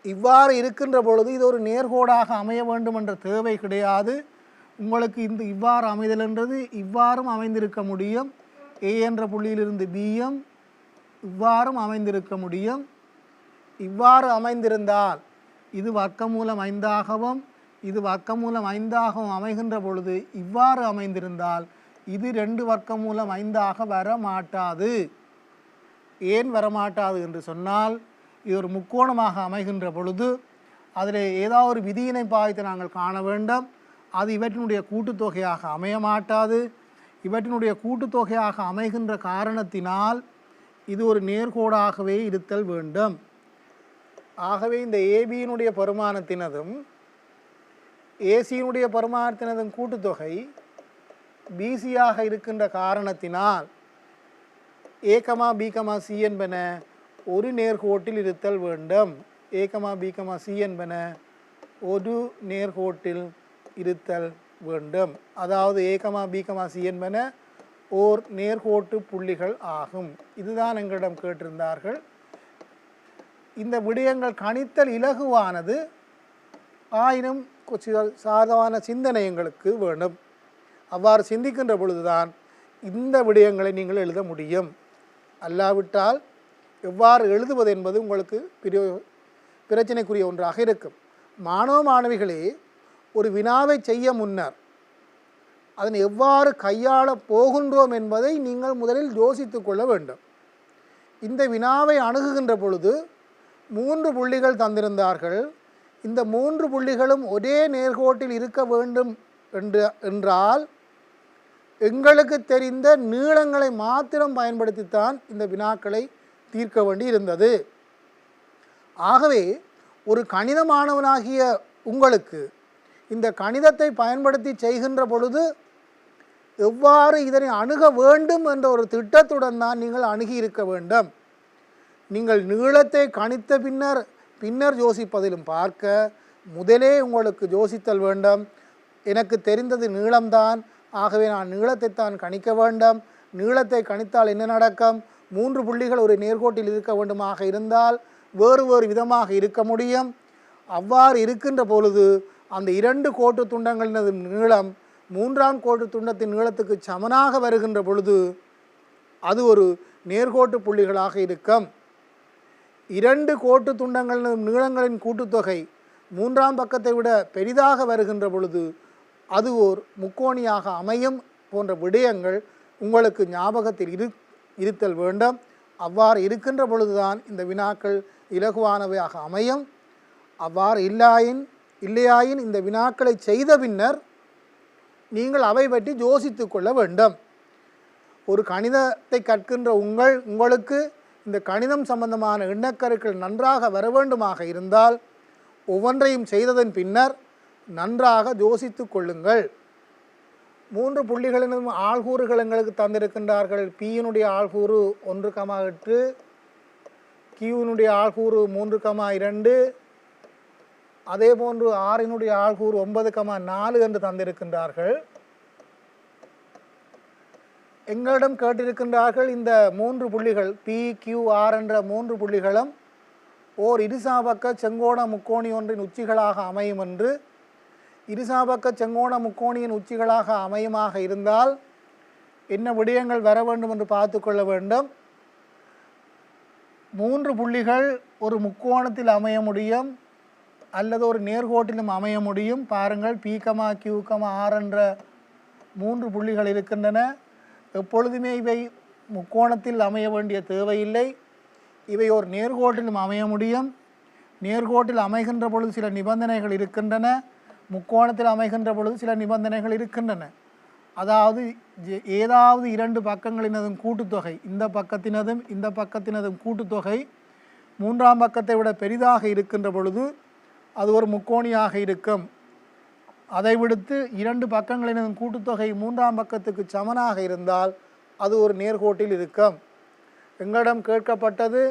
இவ்வாறு இருக்கின்ற பொழுது இது ஒரு நேர்கோடாக அமைய வேண்டும் என்ற தேவை கிடையாது. உங்களுக்கு இவ்வாறு அமைதல் என்றது இவ்வாறும் அமைந்திருக்க முடியும். ஏ என்ற புள்ளியிலிருந்து பியும் இவ்வாறும் அமைந்திருக்க முடியும். இவ்வாறு அமைந்திருந்தால் இது வர்க்கமூலம் 5 இது வர்க்கமூலம் 5 அமைகின்ற பொழுது இவ்வாறு அமைந்திருந்தால் இது 2 வர்க்கமூலம் 5 வரமாட்டாது. ஏன் வரமாட்டாது என்று சொன்னால், இது ஒரு முக்கோணமாக அமைகின்ற பொழுது அதில் ஏதாவது ஒரு விதியினை பாய்த்து நாங்கள் காண வேண்டும். அது இவற்றினுடைய கூட்டுத்தொகையாக அமைய மாட்டாது. இவற்றினுடைய கூட்டுத்தொகையாக அமைகின்ற காரணத்தினால் இது ஒரு நேர்கோடாகவே இருத்தல் வேண்டும். ஆகவே இந்த ஏபியினுடைய பெருமானத்தினதும் ஏசியினுடைய பெருமானத்தினதும் கூட்டுத்தொகை பிசியாக இருக்கின்ற காரணத்தினால் ஏ கமா பி கமா சி என்பன ஒரு நேர்கோட்டில் இருத்தல் வேண்டும். ஏ கமா பி கமா சி என்பன ஒரு நேர்கோட்டில் இருத்தல் வேண்டும். அதாவது ஏ கமா பி கமா சி என்பன ஓர் நேர்கோட்டு புள்ளிகள் ஆகும். இதுதான் எங்களிடம் கேட்டிருந்தார்கள். இந்த விடயங்கள் கணித்தல் இலகுவானது, ஆயினும் சாதாரண சிந்தனை எங்களுக்கு வேண்டும். அவ்வாறு சிந்திக்கின்ற பொழுதுதான் இந்த விடயங்களை நீங்கள் எழுத முடியும். அல்லாவிட்டால் எவ்வாறு எழுதுவது என்பது உங்களுக்கு பிரச்சனைக்குரிய ஒன்றாக இருக்கும். மாணவ மாணவிகளே, ஒரு வினாவை செய்ய முன்னர் அதனை எவ்வாறு கையாள போகின்றோம் என்பதை நீங்கள் முதலில் யோசித்து கொள்ள வேண்டும். இந்த வினாவை அணுகுகின்ற பொழுது 3 புள்ளிகள் தந்திருந்தார்கள். இந்த 3 புள்ளிகளும் ஒரே நேர்கோட்டில் இருக்க வேண்டும் என்றால் எங்களுக்கு தெரிந்த நீளங்களை மாத்திரம் பயன்படுத்தித்தான் இந்த வினாக்களை தீர்க்க வேண்டி இருந்தது. ஆகவே ஒரு கணித மாணவனாகிய உங்களுக்கு இந்த கணிதத்தை பயன்படுத்தி செய்கின்ற பொழுது எவ்வாறு இதனை அணுக வேண்டும் என்ற ஒரு திட்டத்துடன் தான் நீங்கள் அணுகி இருக்க வேண்டும். நீங்கள் நீளத்தை கணித்த பின்னர் யோசிப்பதிலும் பார்க்க முதலே உங்களுக்கு யோசித்தல் வேண்டும். எனக்கு தெரிந்தது நீளம்தான், ஆகவே நான் நீளத்தை தான் கணிக்க வேண்டும். நீளத்தை கணித்தால் என்ன நடக்கும்? 3 புள்ளிகள் ஒரு நேர்கோட்டில் இருக்க வேண்டுமாக இருந்தால் வேறு விதமாக இருக்க முடியும். அவ்வாறு இருக்கின்ற பொழுது அந்த 2 கோட்டு துண்டங்களின் நீளம் 3ஆம் கோட்டு துண்டத்தின் நீளத்துக்கு சமனாக வருகின்ற பொழுது அது ஒரு நேர்கோட்டு புள்ளிகளாக இருக்கும். 2 கோட்டு துண்டங்களின் நீளங்களின் கூட்டுத்தொகை 3ஆம் பக்கத்தை விட பெரிதாக வருகின்ற பொழுது அது ஓர் முக்கோணியாக அமையும் போன்ற விடயங்கள் உங்களுக்கு ஞாபகத்தில் இருத்தல் வேண்டும். அவ்வாறு இருக்கின்ற பொழுதுதான் இந்த வினாக்கள் இலகுவானவையாக அமையும். அவ்வாறு இல்லையாயின் இந்த வினாக்களை செய்த பின்னர் நீங்கள் அவை பற்றி யோசித்து கொள்ள வேண்டும். ஒரு கணிதத்தை கற்கின்ற உங்களுக்கு இந்த கணிதம் சம்பந்தமான எண்ணக்கருக்கள் நன்றாக வர வேண்டுமாக இருந்தால் ஒவ்வொன்றையும் செய்ததன் பின்னர் நன்றாக யோசித்து கொள்ளுங்கள். 3 புள்ளிகளிலும் ஆள்கூறுகள் எங்களுக்கு தந்திருக்கின்றார்கள். பியினுடைய ஆள்கூறு 1,8, கியூனுடைய ஆள்கூறு 3,2, அதே போன்று ஆரினுடைய ஆள்கூறு 9,4 என்று தந்திருக்கின்றார்கள். எங்களிடம் கேட்டிருக்கின்றார்கள் இந்த 3 புள்ளிகள் பி கியூ ஆர் என்ற 3 புள்ளிகளும் ஓர் இருசாபக்க செங்கோண முக்கோணி ஒன்றின் உச்சிகளாக அமையும் என்று இருசாபக்க செங்கோண முக்கோணியின் உச்சிகளாக அமையுமாக இருந்தால் என்ன விடயங்கள் வர வேண்டும் என்று பார்த்து கொள்ள வேண்டும். 3 புள்ளிகள் ஒரு முக்கோணத்தில் அமைய முடியும் அல்லது ஒரு நேர்கோட்டிலும் அமைய முடியும். பாருங்கள், P, Q, R என்ற 3 புள்ளிகள் இருக்கின்றன. எப்பொழுதுமே இவை முக்கோணத்தில் அமைய வேண்டிய தேவையில்லை. இவை ஒரு நேர்கோட்டிலும் அமைய முடியும். நேர்கோட்டில் அமைகின்ற பொழுது சில நிபந்தனைகள் இருக்கின்றன, முக்கோணத்தில் அமைகின்ற பொழுது சில நிபந்தனைகள் இருக்கின்றன. அதாவது ஏதாவது 2 பக்கங்களினதும் கூட்டுத்தொகை, இந்த பக்கத்தினதும் இந்த பக்கத்தினதும் கூட்டுத்தொகை 3ஆம் பக்கத்தை விட பெரிதாக இருக்கின்ற பொழுது அது ஒரு முக்கோணியாக இருக்கும். அதை விடுத்து 2 பக்கங்களினதும் கூட்டுத்தொகை 3ஆம் பக்கத்துக்கு சமனாக இருந்தால் அது ஒரு நேர்கோட்டில் இருக்கும். எங்களிடம் கேட்கப்பட்டது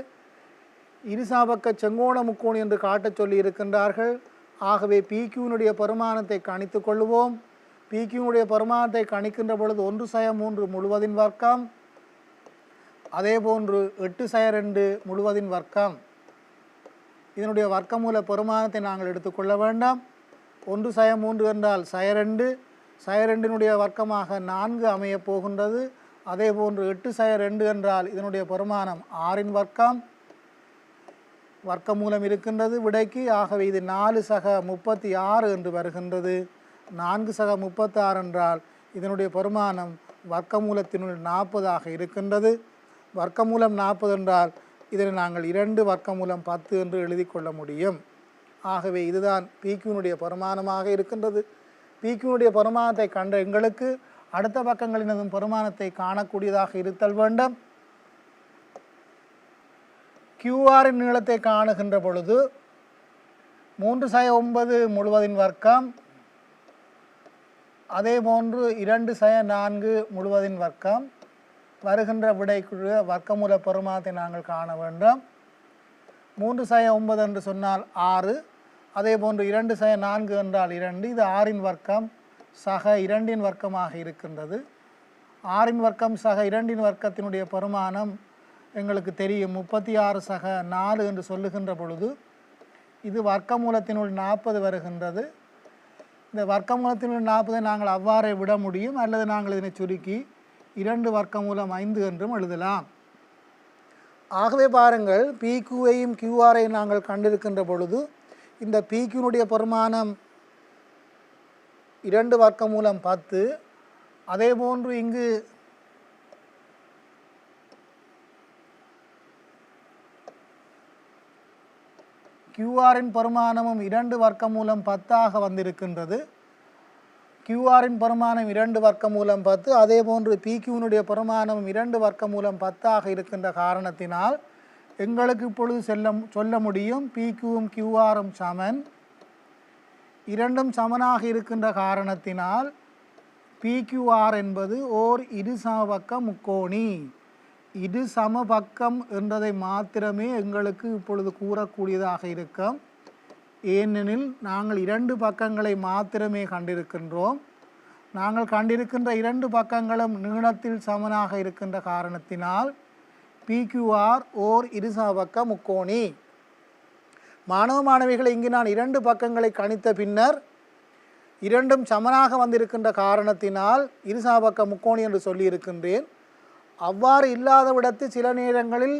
இருசாபக்க செங்கோண முக்கோணி என்று காட்டச் சொல்லி இருக்கின்றார்கள். ஆகவே PQனுடைய பெருமானத்தை கணித்து கொள்வோம். PQனுடைய பெருமானத்தை கணிக்கின்ற பொழுது 1/3 முழுவதின் வர்க்கம், அதே போன்று 8/2 முழுவதின் வர்க்கம். இதனுடைய வர்க்கமூல பெருமானத்தை நாங்கள் எடுத்துக்கொள்ள வேண்டாம். 1/3 என்றால் -2 வர்க்கமாக 4 அமையப் போகின்றது. அதே போன்று 8/2 என்றால் இதனுடைய பெருமானம் 6 வர்க்கம். வர்க்கமூலம் இருக்கின்றது விடைக்கு. ஆகவே இது 4/36 என்று வருகின்றது. 4/36 என்றால் இதனுடைய பெருமானம் வர்க்கமூலத்தினுள் 40 இருக்கின்றது. வர்க்கமூலம் 40 என்றால் இதனை நாங்கள் 2 வர்க்கமூலம் 10 என்று எழுதி கொள்ள முடியும். ஆகவே இதுதான் PQனுடைய பெருமானமாக இருக்கின்றது. PQனுடைய பெருமானத்தை கண்ட எங்களுக்கு அடுத்த பக்கங்களினதும் பெருமானத்தை காணக்கூடியதாக இருத்தல் வேண்டும். QRின் நீளத்தை காணுகின்ற பொழுது 3/9 முழுவதின் வர்க்கம், அதே போன்று 2/4 முழுவதின் வர்க்கம். வருகின்ற விடைக்குரிய வர்க்கமூல பெருமானத்தை நாங்கள் காண வேண்டும். 3/9 என்று சொன்னால் 6, அதே போன்று 2/4 என்றால் 2. இது 6 வர்க்கம் சக 2 வர்க்கமாக இருக்கின்றது. 6 வர்க்கம் சக 2 வர்க்கத்தினுடைய பெருமானம் எங்களுக்கு தெரியும் 36/4 என்று சொல்லுகின்ற பொழுது இது வர்க்கமூலத்தினுள் 40 வருகின்றது. இந்த வர்க்கமூலத்தினுள் 40 நாங்கள் அவ்வாறே விட முடியும், அல்லது நாங்கள் இதனை சுருக்கி 2 வர்க்கமூலம் 5 என்றும் எழுதலாம். ஆகவே பாருங்கள், PQவையும் QRையும் நாங்கள் கண்டிருக்கின்ற பொழுது இந்த PQனுடைய பெருமானம் 2 வர்க்கமூலம் 10. அதே போன்று இங்கு QRின் பெருமானமும் 2 வர்க்கமூலம் 10 வந்திருக்கின்றது. QRின் பெருமானம் 2 வர்க்கமூலம் 10, அதே போன்று PQனுடைய பெருமானமும் 2 வர்க்கமூலம் 10 இருக்கின்ற காரணத்தினால் எங்களுக்கு இப்பொழுது சொல்ல முடியும் PQவும் QRும் சமன். இரண்டும் சமனாக இருக்கின்ற காரணத்தினால் PQR என்பது ஓர் இருசமபக்க முக்கோணி. இது சமபக்கம் என்றதை மாத்திரமே எங்களுக்கு இப்பொழுது கூறக்கூடியதாக இருக்கும். ஏனெனில் நாங்கள் 2 பக்கங்களை மாத்திரமே கண்டிருக்கின்றோம். நாங்கள் கண்டிருக்கின்ற 2 பக்கங்களும் நீளத்தில் சமனாக இருக்கின்ற காரணத்தினால் PQR ஓர் இருசமபக்க முக்கோணி. மாணவ மாணவிகளை, இங்கு நான் 2 பக்கங்களை கணித்த பின்னர் இரண்டும் சமனாக வந்திருக்கின்ற காரணத்தினால் இருசமபக்க முக்கோணி என்று சொல்லியிருக்கின்றேன். அவ்வாறு இல்லாத விடத்து சில நேரங்களில்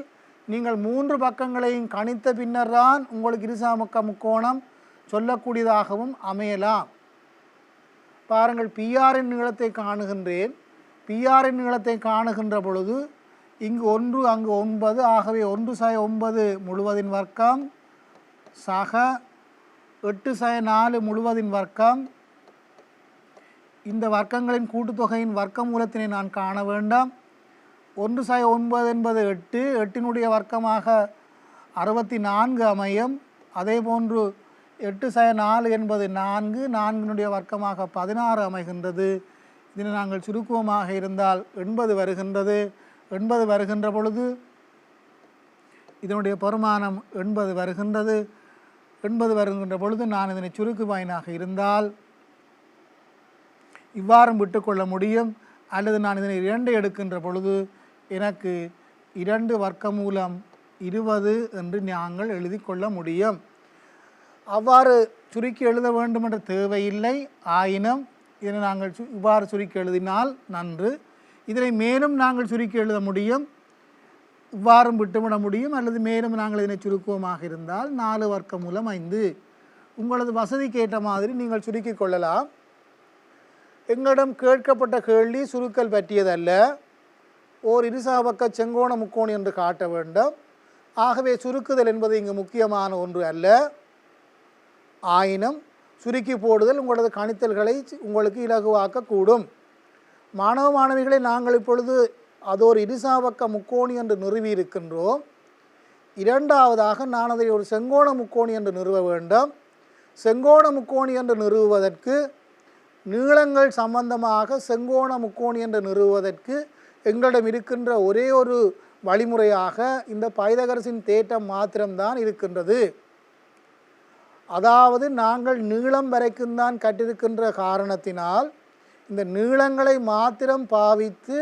நீங்கள் 3 பக்கங்களையும் கணித்த பின்னர் தான் உங்களுக்கு இருசமபக்க முக்கோணம் சொல்லக்கூடியதாகவும் அமையலாம். பாருங்கள், PRின் நீளத்தை காணுகின்றேன். PRின் நீளத்தை காணுகின்ற பொழுது இங்கு 1 அங்கு 9, ஆகவே 1/9 முழுவதின் வர்க்கம் சக 8/4 முழுவதின் வர்க்கம். இந்த வர்க்கங்களின் கூட்டுத்தொகையின் வர்க்கமூலத்தினை நான் காண வேண்டாம். 1/9 என்பது 8, 8னுடைய வர்க்கமாக 64 அமையும். அதே போன்று 8/4 என்பது 4, 4னுடைய வர்க்கமாக 16 அமைகின்றது. இதனை நாங்கள் சுருக்குவமாக இருந்தால் 80 வருகின்றது. 80 வருகின்ற பொழுது இதனுடைய பெருமானம் 80 வருகின்றது. 80 வருகின்ற பொழுது நான் இதனை சுருக்குவாயினாக இருந்தால் இவ்வாறும் விட்டுக்கொள்ள முடியும். அல்லது நான் இதனை 2 எடுக்கின்ற பொழுது எனக்கு 2 வர்க்கமூலம் 20 என்று நாங்கள் எழுதி கொள்ள முடியும். அவ்வாறு சுருக்கி எழுத வேண்டும் என்ற தேவையில்லை. ஆயினும் இதனை நாங்கள் இவ்வாறு சுருக்கி எழுதினால் நன்று. இதனை மேலும் நாங்கள் சுருக்கி எழுத முடியும், இவ்வாறும் விட்டுவிட முடியும். அல்லது மேலும் நாங்கள் இதனை சுருக்குவமாக இருந்தால் 4 வர்க்கமூலம் 5 உங்களது வசதிக்கு ஏற்ற மாதிரி நீங்கள் சுருக்கி கொள்ளலாம். எங்களிடம் கேட்கப்பட்ட கேள்வி சுருக்கல் பற்றியதல்ல, ஓர் இருசபக்க செங்கோண முக்கோணி என்று காட்ட வேண்டும். ஆகவே சுருக்குதல் என்பது இங்கு முக்கியமான ஒன்று அல்ல. ஆயினும் சுருக்கி போடுதல் உங்களது கணித்தல்களை உங்களுக்கு இலகுவாக்கக்கூடும். மாணவ மாணவிகளை நாங்கள் இப்பொழுது அதோர் இருசாபக்க முக்கோணி என்று நிறுவி இருக்கின்றோம். இரண்டாவதாக நான் அதை ஒரு செங்கோண முக்கோணி என்று நிறுவ வேண்டும். செங்கோண முக்கோணி என்று நிறுவுவதற்கு நீளங்கள் சம்பந்தமாக செங்கோண முக்கோணி என்று நிறுவுவதற்கு எங்களிடம் இருக்கின்ற ஒரே ஒரு வழிமுறையாக இந்த பைதகரசின் தேற்றம் மாத்திரம்தான் இருக்கின்றது. அதாவது நாங்கள் நீளம் வரைக்கும் தான் கற்றிருக்கின்ற காரணத்தினால் இந்த நீளங்களை மாத்திரம் பாவித்து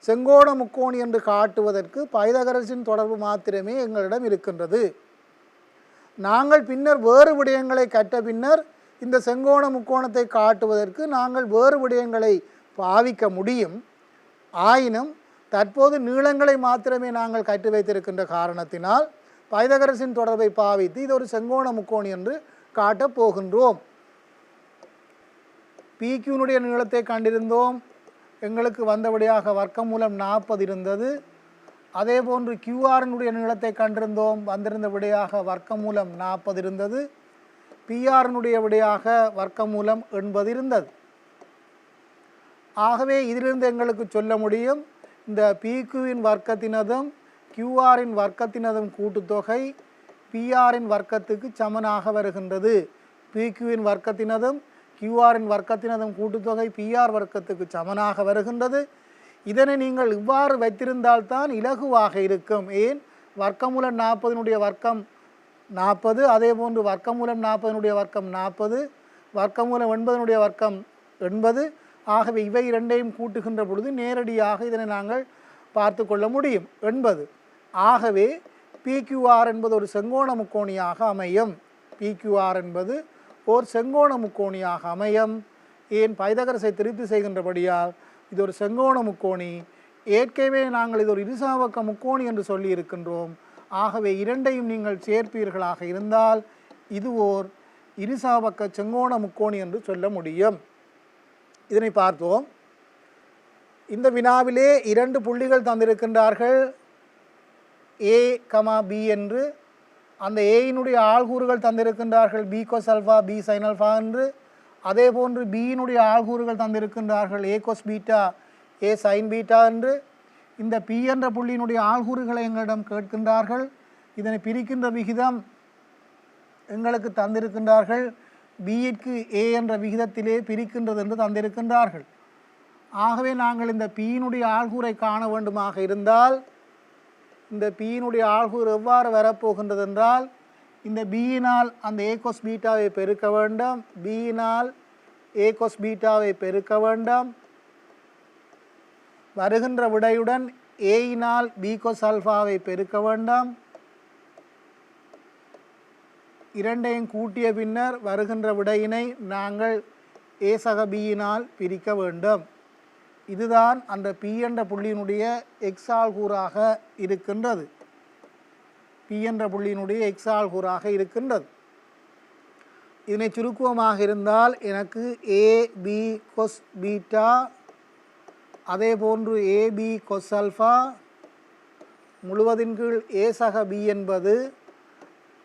செங்கோண முக்கோணி என்று காட்டுவதற்கு பைதகரசின் தொடர்பு மாத்திரமே எங்களிடம் இருக்கின்றது. நாங்கள் பின்னர் வேறு விடயங்களை கற்ற பின்னர் இந்த செங்கோண முக்கோணத்தை காட்டுவதற்கு நாங்கள் வேறு விடயங்களை பாவிக்க முடியும். ஆயினும் தற்போது நீளங்களை மாத்திரமே நாங்கள் கற்று வைத்திருக்கின்ற காரணத்தினால் பைதகரசின் தொடர்பை பாவித்து இது ஒரு செங்கோண முக்கோணி என்று காட்டப் போகின்றோம். பிக்யூனுடைய நீளத்தை கண்டிருந்தோம். எங்களுக்கு வந்தபடியாக வர்க்கமூலம் 40 இருந்தது. அதே போன்று கியூஆரினுடைய நீளத்தை கண்டிருந்தோம். வந்திருந்த விடையாக வர்க்கமூலம் 40 இருந்தது. பிஆரினுடைய விடையாக வர்க்கமூலம் 80 இருந்தது. ஆகவே இதிலிருந்து எங்களுக்கு சொல்ல முடியும், இந்த பிக்யூவின் வர்க்கத்தினதும் கியூஆரின் வர்க்கத்தினதும் கூட்டுத்தொகை பிஆரின் வர்க்கத்துக்கு சமனாக வருகின்றது. பிக்யூவின் வர்க்கத்தினதும் கியூஆரின் வர்க்கத்தினதும் கூட்டுத்தொகை பிஆர் வர்க்கத்துக்கு சமனாக வருகின்றது. இதனை நீங்கள் இவ்வாறு வைத்திருந்தால்தான் இலகுவாக இருக்கும். ஏன், வர்க்கமூலம் 40 வர்க்கம் 40, அதே போன்று வர்க்கமூலம் 40 வர்க்கம் 40, வர்க்கமூலம் 80 வர்க்கம் 80. ஆகவே இவை இரண்டையும் கூட்டுகின்ற பொழுது நேரடியாக இதனை நாங்கள் பார்த்து கொள்ள முடியும், 80. ஆகவே பிக்யூஆர் என்பது ஒரு செங்கோண முக்கோணியாக அமையும். பிக்யூஆர் என்பது ஓர் செங்கோண முக்கோணியாக அமையும். ஏன், பைதகரசை திருப்தி செய்கின்றபடியால் இது ஒரு செங்கோண முக்கோணி. ஏற்கனவே நாங்கள் இது ஒரு இருசாபக்க முக்கோணி என்று சொல்லி இருக்கின்றோம். ஆகவே இரண்டையும் நீங்கள் சேர்ப்பீர்களாக இருந்தால் இது ஓர் இருசாபக்க செங்கோண முக்கோணி என்று சொல்ல முடியும். இதனை பார்த்தோம். இந்த வினாவிலே 2 புள்ளிகள் தந்திருக்கின்றார்கள், ஏ கமா பி என்று. அந்த ஏயினுடைய ஆள்கூறுகள் தந்திருக்கின்றார்கள் B cos alpha B sine alpha என்று. அதே போன்று பியினுடைய ஆள்கூறுகள் தந்திருக்கின்றார்கள் A cos beta A sine beta என்று. இந்த பி என்ற புள்ளியினுடைய ஆள்கூறுகளை எங்களிடம் கேட்கின்றார்கள். இதனை பிரிக்கின்ற விகிதம் எங்களுக்கு தந்திருக்கின்றார்கள். பியிற்கு ஏ என்ற விகிதத்திலே பிரிக்கின்றது என்று தந்திருக்கின்றார்கள். ஆகவே நாங்கள் இந்த பியினுடைய ஆள்கூறை காண வேண்டுமாக இருந்தால் இந்த பியினுடைய ஆள்கூறு எவ்வாறு வரப்போகின்றது என்றால், இந்த பியினால் அந்த ஏ கோஸ் பீட்டாவை பெருக்க வேண்டும், பியினால் ஏ கோஸ் பீட்டாவை பெருக்க வேண்டும். வருகின்ற விடையுடன் ஏயினால் பி கோஸ் அல்ஃபாவை பெருக்க வேண்டும். இரண்டையும் கூட்டிய பின்னர் வருகின்ற விடையினை நாங்கள் ஏ சக பியினால் பிரிக்க வேண்டும். இதுதான் அந்த பி என்ற புள்ளியினுடைய எக்ஸ் ஆள்கூறாக இருக்கின்றது. பி என்ற புள்ளியினுடைய எக்ஸ் ஆள்கூறாக இருக்கின்றது. இதனை சுருக்குவமாக இருந்தால் எனக்கு ஏ பி கொஸ் பீட்டா, அதே போன்று ஏ பி கொஸ் அல்ஃபா முழுவதின் கீழ் ஏ சக பி என்பது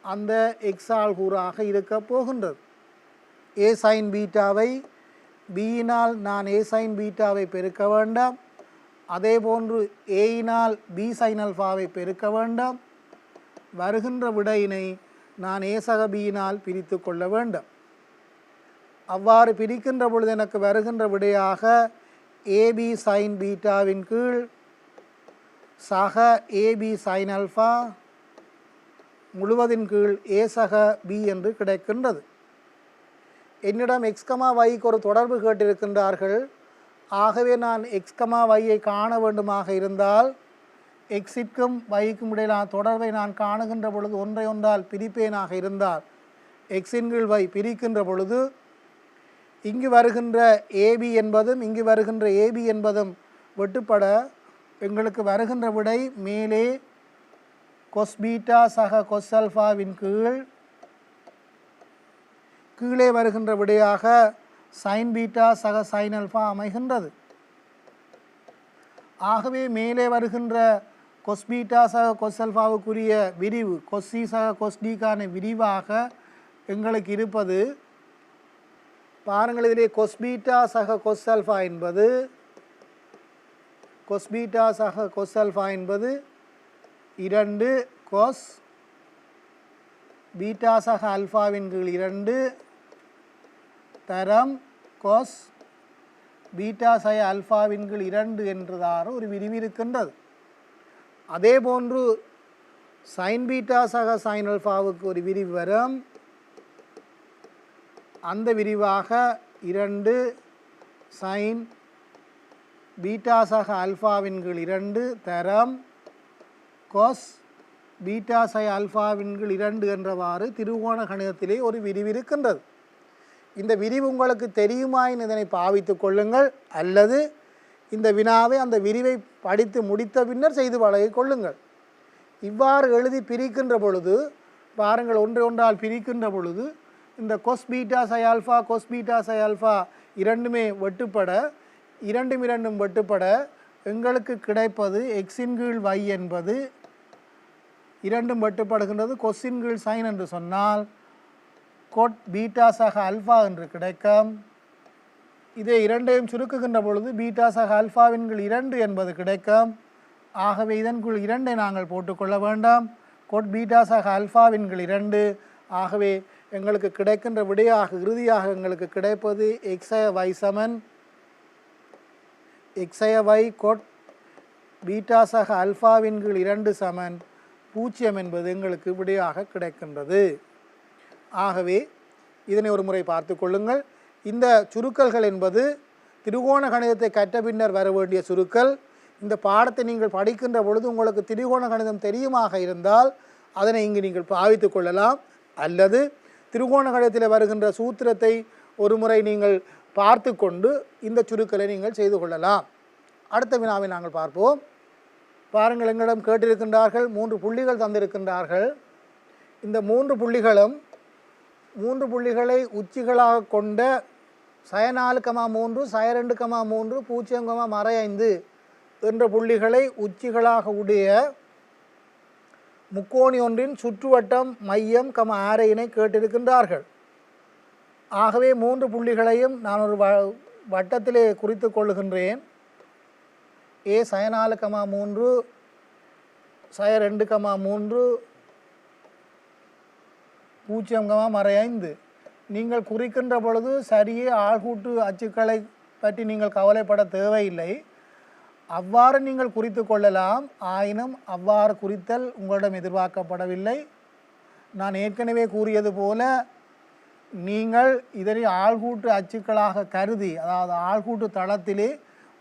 அந்த எக்ஸ் ஆள்கூறாக இருக்க போகின்றது. ஏ சைன் பீட்டாவை பியினால் நான் ஏ சைன் பீட்டாவை பெருக்க வேண்டாம். அதே போன்று ஏயினால் பி சைன் அல்ஃபாவை பெருக்க வேண்டாம். வருகின்ற விடையினை நான் ஏ சக பியினால் பிரித்து கொள்ள வேண்டும். அவ்வாறு பிரிக்கின்ற பொழுது எனக்கு வருகின்ற விடையாக ஏபி சைன் பீட்டாவின் கீழ் சக ஏபி சைன் அல்ஃபா முழுவதின் கீழ் ஏ சக பி என்று கிடைக்கின்றது. என்னிடம் எக்ஸ் கமா வைக்கு ஒரு தொடர்பு கேட்டிருக்கின்றார்கள். ஆகவே நான் எக்ஸ் கமா வையை காண வேண்டுமாக இருந்தால் எக்ஸிற்கும் வைக்கும் இடையிலான தொடர்பை நான் காணுகின்ற பொழுது ஒன்றை ஒன்றால் பிரிப்பேனாக இருந்தால் எக்ஸின் கீழ் வை பிரிக்கின்ற பொழுது இங்கு வருகின்ற ஏபி என்பதும் இங்கு வருகின்ற ஏபி என்பதும் வெட்டுப்பட எங்களுக்கு வருகின்ற விடை மேலே கொஸ் பீட்டா சக கொஸ் அல்ஃபாவின் கீழே வருகின்ற விடையாக சைன் பீட்டா சக சைன் அல்ஃபா அமைகின்றது. ஆகவே மேலே வருகின்ற கொஸ் பீட்டா சக கொஸ் அல்ஃபாவுக்குரிய விரிவு கொஸ்சி சக கொஸ் டிக்கான விரிவாக எங்களுக்கு இருப்பது பாருங்கள். இதிலே கொஸ் பீட்டா சக கொஸ் அல்ஃபா என்பது கொஸ் பீட்டா சக கொஸ் அல்ஃபா என்பது 2 கொஸ் பீட்டா சக அல்ஃபாவின் கீழ் 2 தரம் கொஸ் பீட்டா சக அல்ஃபாவின் கீழ் 2 என்றதான ஒரு விரிவு இருக்கின்றது. அதே போன்று சைன் பீட்டா சக சைன் அல்ஃபாவுக்கு ஒரு விரிவு வரும். அந்த விரிவாக 2 சைன் பீட்டா சக அல்ஃபாவின் கீழ் 2 தரம் கொஸ் பீட்டா சக அல்ஃபாவின் கீழ் 2 என்றவாறு திருகோண கணிதத்திலே ஒரு விரிவு இருக்கின்றது. இந்த விரிவு உங்களுக்கு தெரியுமாயின் இதனை பாவித்து கொள்ளுங்கள், அல்லது இந்த வினாவை அந்த விரிவை படித்து முடித்த பின்னர் செய்து பழகி கொள்ளுங்கள். இவ்வாறு எழுதி பிரிக்கின்ற பொழுது பாருங்கள், ஒன்றை ஒன்றால் பிரிக்கின்ற பொழுது இந்த கொஸ் பீட்டா சை ஆல்ஃபா கொஸ் பீட்டா சை ஆல்ஃபா இரண்டுமே வெட்டுப்பட இரண்டும் வெட்டுப்பட எங்களுக்கு கிடைப்பது எக்ஸின் கீழ் y என்பது இரண்டும் வெட்டுப்படுகின்றது. கொஸ்ஸின் கீழ் சைன் என்று சொன்னால் கொட் பீட்டா சக அல்ஃபா என்று கிடைக்கும். இதை இரண்டையும் சுருக்குகின்ற பொழுது பீட்டா சக அல்ஃபாவின் கீழ் 2 என்பது கிடைக்கும். ஆகவே இதன்குள் 2ஐ நாங்கள் போட்டுக்கொள்ள வேண்டாம். கொட் பீட்டா சக அல்ஃபாவின் கீழ் 2. ஆகவே எங்களுக்கு கிடைக்கின்ற விடையாக இறுதியாக எங்களுக்கு கிடைப்பது xy சமன் xy கொட் பீட்டா சக அல்ஃபாவின் கீழ் 2 சமன் 0 என்பது எங்களுக்கு விடையாக கிடைக்கின்றது. ஆகவே இதனை ஒரு முறை பார்த்து கொள்ளுங்கள். இந்த சுருக்கல்கள் என்பது திரிகோண கணிதத்தை கற்ற பின்னர் வர வேண்டிய சுருக்கல். இந்த பாடத்தை நீங்கள் படிக்கின்ற பொழுது உங்களுக்கு திரிகோண கணிதம் தெரியுமாக இருந்தால் அதனை இங்கு நீங்கள் பாவித்து கொள்ளலாம், அல்லது திரிகோண கணிதத்தில் வருகின்ற சூத்திரத்தை ஒரு முறை நீங்கள் பார்த்து கொண்டு இந்த சுருக்கலை நீங்கள் செய்து கொள்ளலாம். அடுத்த வினாவை நாங்கள் பார்ப்போம். பாருங்கள், எங்களிடம் கேட்டிருக்கின்றார்கள் 3 புள்ளிகள் தந்திருக்கின்றார்கள். இந்த 3 புள்ளிகளும் 3 புள்ளிகளை உச்சிகளாக கொண்ட சய 4,3 சய 2,3 0,5 என்ற புள்ளிகளை உச்சிகளாக உடைய முக்கோணி ஒன்றின் சுற்றுவட்டம் மையம் ஆரையினை கேட்டிருக்கின்றார்கள். ஆகவே 3 புள்ளிகளையும் நான் ஒரு வட்டத்திலே குறித்து கொள்ளுகின்றேன். ஏ சய 4,3 சய 2,3 0,5. நீங்கள் குறிக்கின்ற பொழுது சரியே ஆள்கூட்டு அச்சுக்களை பற்றி நீங்கள் கவலைப்பட தேவையில்லை. அவ்வாறு நீங்கள் குறித்து கொள்ளலாம். ஆயினும் அவ்வாறு குறித்தல் உங்களிடம் எதிர்பார்க்கப்படவில்லை. நான் ஏற்கனவே கூறியது போல நீங்கள் இதனை ஆள்கூட்டு அச்சுக்களாக கருதி, அதாவது ஆள்கூட்டு தளத்திலே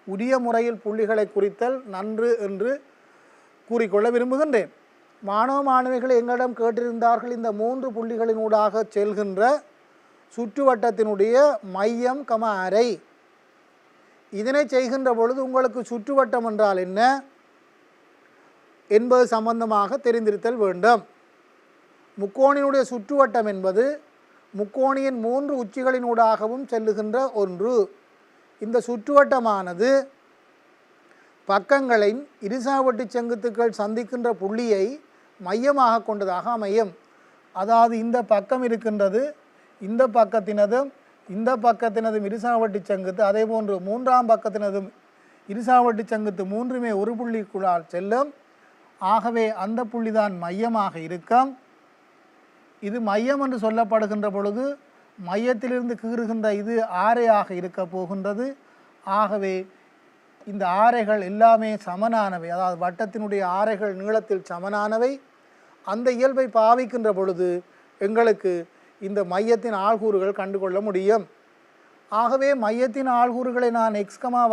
உரிய முறையில் புள்ளிகளை குறித்தல் நன்று என்று கூறிக்கொள்ள விரும்புகின்றேன். மாணவ மாணவிகள் எங்களிடம் கேட்டிருந்தார்கள், இந்த 3 புள்ளிகளினூடாக செல்கின்ற சுற்றுவட்டத்தினுடைய மையம் அரை, இதனை செய்கின்ற பொழுது உங்களுக்கு சுற்றுவட்டம் என்றால் என்ன என்பது சம்பந்தமாக தெரிந்திருத்தல் வேண்டும். முக்கோணியினுடைய சுற்றுவட்டம் என்பது முக்கோணியின் 3 உச்சிகளினூடாகவும் செல்லுகின்ற ஒன்று. இந்த சுற்றுவட்டமானது பக்கங்களின் இருசாவட்டு செங்குத்துக்கள் சந்திக்கின்ற புள்ளியை மையமாக கொண்டதாக அமையும். அதாவது இந்த பக்கம் இருக்கின்றது, இந்த பக்கத்தினதும் இருசாவட்டு செங்குத்து, அதே போன்று 3ஆம் பக்கத்தினதும் இருசாவட்டு செங்குத்து 3மே ஒரு புள்ளிக்குள்ளால் செல்லும். ஆகவே அந்த புள்ளிதான் மையமாக இருக்கும். இது மையம் என்று சொல்லப்படுகின்ற பொழுது மையத்திலிருந்து கீறுகின்ற இது ஆரையாக இருக்க போகின்றது. ஆகவே இந்த ஆரைகள் எல்லாமே சமனானவை, அதாவது வட்டத்தினுடைய ஆரைகள் நீளத்தில் சமனானவை. அந்த இயல்பை பாவிக்கின்ற பொழுது எங்களுக்கு இந்த மையத்தின் ஆள்கூறுகள் கண்டுகொள்ள முடியும். ஆகவே மையத்தின் ஆள்கூறுகளை நான் x,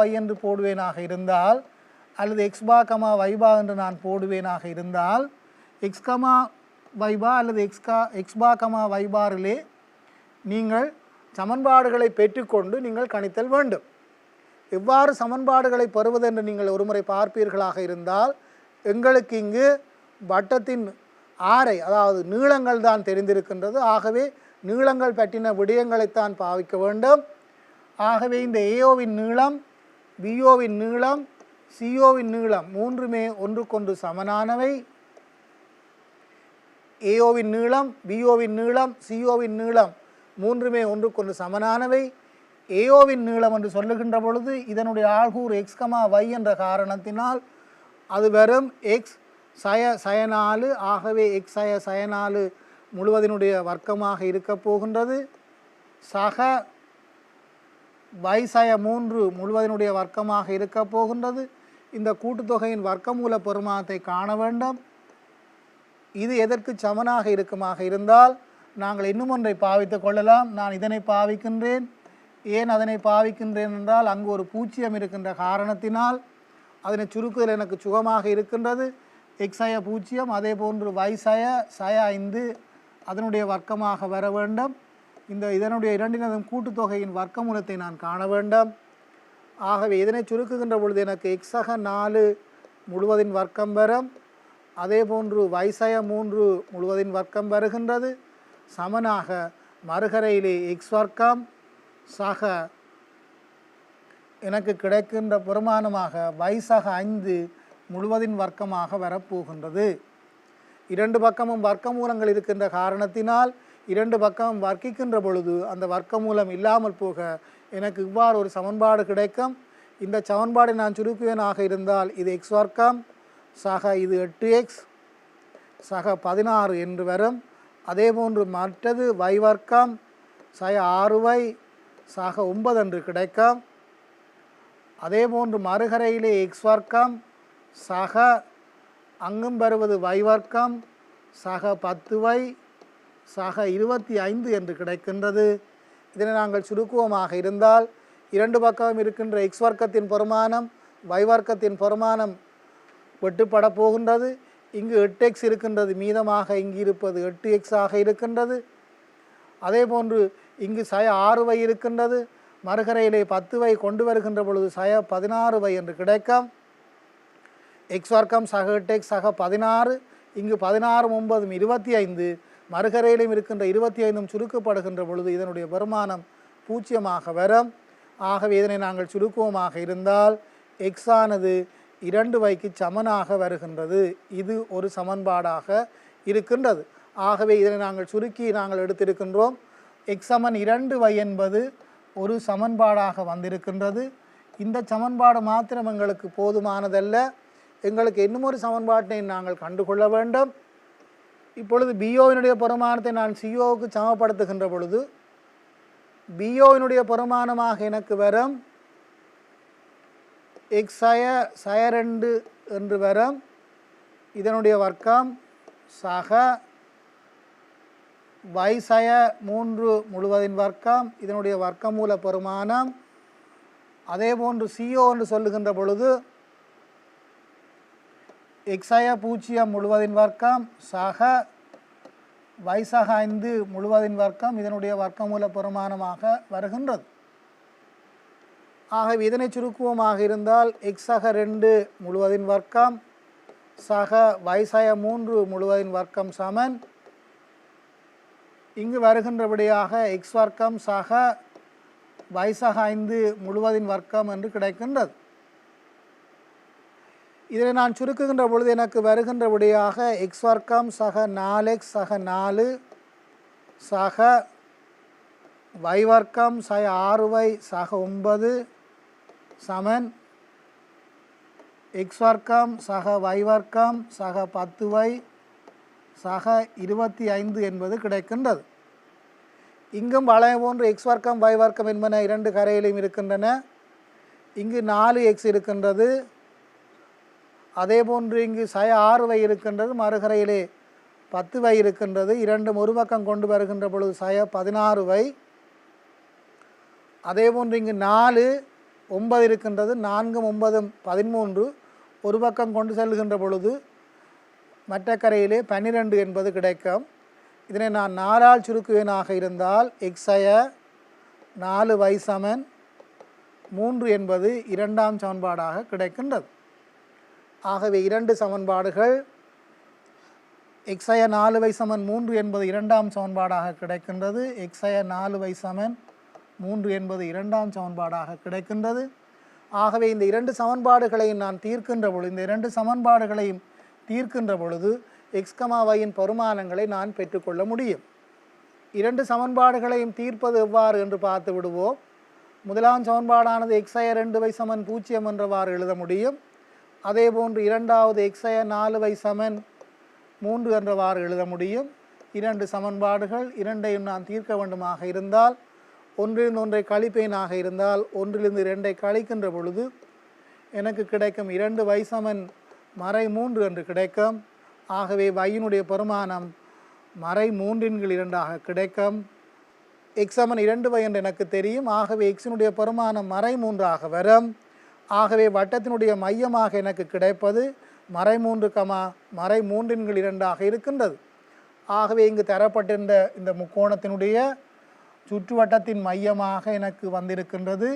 y என்று போடுவேனாக இருந்தால் அல்லது எக்ஸ் பா கமா ஒய் பா என்று நான் போடுவேனாக இருந்தால் எக்ஸ் கமா ஒய் பா அல்லது எக்ஸ் பா கமா ஒய் பாரிலே நீங்கள் சமன்பாடுகளை பெற்றுக்கொண்டு நீங்கள் கணித்தல் வேண்டும். எவ்வாறு சமன்பாடுகளை பெறுவதென்று நீங்கள் ஒருமுறை பார்ப்பீர்களாக இருந்தால் எங்களுக்கு இங்கு வட்டத்தின் ஆரை அதாவது நீளங்கள் தான் தெரிந்திருக்கின்றது. ஆகவே நீளங்கள் பற்றின விடயங்களைத்தான் பாவிக்க வேண்டும். ஆகவே இந்த ஏஓவின் நீளம், பிஓவின் நீளம், சிஓவின் நீளம் மூன்றுமே ஒன்றுக்கொன்று சமனானவை. ஏஓவின் நீளம், பிஓவின் நீளம், சிஓவின் நீளம் மூன்றுமே ஒன்றுக்கொன்று சமனானவை. ஏஓவின் நீளம் என்று சொல்லுகின்ற பொழுது இதனுடைய ஆள்கூறு எக்ஸ் கமா ஒய் என்ற காரணத்தினால் அது வெறும் எக்ஸ் சய 4. ஆகவே எக்ஸ் சய 4 முழுவதினுடைய வர்க்கமாக இருக்க போகின்றது. சக ஒய் சய 3 முழுவதினுடைய வர்க்கமாக இருக்க போகின்றது. இந்த கூட்டுத்தொகையின் வர்க்கமூல பெருமானத்தை காண வேண்டும். இது எதற்கு சமனாக இருக்குமாக இருந்தால் நாங்கள் இன்னும் ஒன்றை பாவித்து கொள்ளலாம். நான் இதனை பாவிக்கின்றேன். ஏன் அதனை பாவிக்கின்றேன் என்றால் அங்கு ஒரு பூஜ்ஜியம் இருக்கின்ற காரணத்தினால் அதனை சுருக்குதல் எனக்கு சுகமாக இருக்கின்றது. எக்ஸ் சய 0 அதே போன்று ஒய் சய 5 அதனுடைய வர்க்கமாக வர வேண்டும். இதனுடைய இரண்டினதும் கூட்டுத்தொகையின் வர்க்கமூலத்தை நான் காண வேண்டும். ஆகவே இதனை சுருக்குகின்ற பொழுது எனக்கு எக்ஸ் சக 4 முழுவதின் வர்க்கம் வரும். அதே போன்று ஒய் சய 3 முழுவதின் வர்க்கம் வருகின்றது. சமனாக மறுகரையிலே எக்ஸ் வர்க்கம் சக எனக்கு கிடைக்கின்ற பெருமானமாக ஒய் சக 5 முழுவதின் வர்க்கமாக வரப்போகின்றது. இரண்டு பக்கமும் வர்க்கமூலங்கள் இருக்கின்ற காரணத்தினால் இரண்டு பக்கமும் வர்க்கிக்கின்ற பொழுது அந்த வர்க்கமூலம் இல்லாமல் போக எனக்கு இவ்வாறு ஒரு சமன்பாடு கிடைக்கும். இந்த சமன்பாடை நான் சுருக்குவேனாக இருந்தால் இது எக்ஸ் வர்க்கம் சக இது 8x சக 16 என்று வரும். அதே போன்று மற்றது ஒய் வர்க்கம் சய 6y சக 9 என்று கிடைக்கும். அதே போன்று மறுகரையிலே எக்ஸ் வர்க்கம் சக அங்கும் வருவது ஒய் வர்க்கம் சக 10y சக 25 என்று கிடைக்கின்றது. இதனை நாங்கள் சுருக்குவமாக இருந்தால் இரண்டு பக்கம் இருக்கின்ற எக்ஸ் வர்க்கத்தின் பெருமானம் ஒய் வர்க்கத்தின் பெருமானம் வெட்டுப்பட போகின்றது. இங்கு 8x இருக்கின்றது, மீதமாக இங்கு இருப்பது 8x ஆக இருக்கின்றது. அதே போன்று இங்கு சய 6y இருக்கின்றது. மறுகரையிலே 10y கொண்டு வருகின்ற பொழுது சய 16y என்று கிடைக்கும். எக்ஸ் வர்க்கம் சக 8x சக 16 இங்கு 16 9 25 மறுகரையிலும் இருக்கின்ற 25 சுருக்கப்படுகின்ற பொழுது இதனுடைய பெருமானம் 0 வரும். ஆகவே இதனை நாங்கள் சுருக்குவமாக இருந்தால் எக்ஸ் ஆனது 2yக்கு சமனாக வருகின்றது. இது ஒரு சமன்பாடாக இருக்கின்றது. ஆகவே இதனை நாங்கள் சுருக்கி நாங்கள் எடுத்திருக்கின்றோம். எக்ஸ் சமன் 2y என்பது ஒரு சமன்பாடாக வந்திருக்கின்றது. இந்த சமன்பாடு மாத்திரம் எங்களுக்கு போதுமானதல்ல. எங்களுக்கு இன்னும் ஒரு சமன்பாட்டை நாங்கள் கண்டுகொள்ள வேண்டும். இப்பொழுது பிஓவினுடைய பெருமானத்தை நான் சிஓவுக்கு சமப்படுத்துகின்ற பொழுது பிஓவினுடைய பெருமானமாக எனக்கு வரும் எக்ஸ் சய 2 என்று வரும். இதனுடைய வர்க்கம் சக ஒய் சய 3 முழுவதின் வர்க்கம் இதனுடைய வர்க்கமூல பெருமானம். அதே போன்று சிஓ என்று சொல்லுகின்ற பொழுது எக்ஸ் சய 0 முழுவதின் வர்க்கம் சக ஒய் சக 5 முழுவதின் வர்க்கம் இதனுடைய வர்க்கமூல பெருமானமாக வருகின்றது. ஆகவே இதனை சுருக்குவமாக இருந்தால் எக்ஸ் சக 2 முழுவதின் வர்க்கம் சக ஒய் சய 3 முழுவதின் வர்க்கம் சமன் இங்கு வருகின்றபடியாக எக்ஸ் வர்க்கம் சக ஒய் சக 5 முழுவதின் வர்க்கம் என்று கிடைக்கின்றது. இதனை நான் சுருக்குகின்ற பொழுது எனக்கு வருகின்றபடியாக எக்ஸ் வர்க்கம் சக 4x சக 4 சக ஒய் வர்க்கம் சக 6y சக 9 சமன் எக்ஸ் வர்க்கம் சக ஒய் வர்க்கம் சக 10y சக 25 என்பது கிடைக்கின்றது. இங்கும் வளைய போன்று எக்ஸ் வர்க்கம் ஒய் வர்க்கம் என்பன இரண்டு கரையிலும் இருக்கின்றன. இங்கு 4x இருக்கின்றது. அதே போன்று இங்கு சய 6y இருக்கின்றது. மறுகரையிலே 10y இருக்கின்றது. இரண்டும் ஒரு பக்கம் கொண்டு வருகின்ற பொழுது சய 16y. அதே போன்று இங்கு 4 9 இருக்கின்றது. 4 9 13 ஒரு பக்கம் கொண்டு செல்கின்ற பொழுது மற்ற கரையிலே 12 என்பது கிடைக்கும். இதனை நான் 4ஆல் சுருக்குவேனாக இருந்தால் x-ஐ 4y சமன் 3 என்பது இரண்டாம் சமன்பாடாக கிடைக்கின்றது. ஆகவே இரண்டு சமன்பாடுகள் x-ஐ 4y சமன் 3 என்பது இரண்டாம் சமன்பாடாக கிடைக்கின்றது. x-ஐ 4y சமன் 3 என்பது இரண்டாம் சமன்பாடாக கிடைக்கின்றது. ஆகவே இந்த இரண்டு சமன்பாடுகளையும் நான் தீர்க்கின்ற பொழுது இந்த இரண்டு சமன்பாடுகளையும் தீர்க்கின்ற பொழுது x, yயின் பரிமாணங்களை நான் பெற்றுக்கொள்ள முடியும். இரண்டு சமன்பாடுகளையும் தீர்ப்பது எவ்வாறு என்று பார்த்து விடுவோம். முதலாம் சமன்பாடானது x-ஐ 2y சமன் 0 என்றவாறு எழுத முடியும். அதே போன்று இரண்டாவது x-ஐ 4y சமன் 3 என்றவாறு எழுத முடியும். இரண்டு சமன்பாடுகள் இரண்டையும் நான் தீர்க்க வேண்டுமாக இருந்தால் ஒன்றிலிருந்து ஒன்றை கழிப்பேனாக இருந்தால் ஒன்றிலிருந்து 2ஐ கழிக்கின்ற பொழுது எனக்கு கிடைக்கும் 2y சமன் -3 என்று கிடைக்கும். ஆகவே yயினுடைய பரிமாணம் -3/2 கிடைக்கும். x சமன் 2y என்று எனக்கு தெரியும். ஆகவே xனுடைய பரிமாணம் -3 வரும். ஆகவே வட்டத்தினுடைய மையமாக எனக்கு கிடைப்பது -3, -3/2 இருக்கின்றது. ஆகவே இங்கு தரப்பட்டிருந்த இந்த முக்கோணத்தினுடைய சுற்றுவட்டத்தின் மையமாக எனக்கு வந்திருக்கின்றது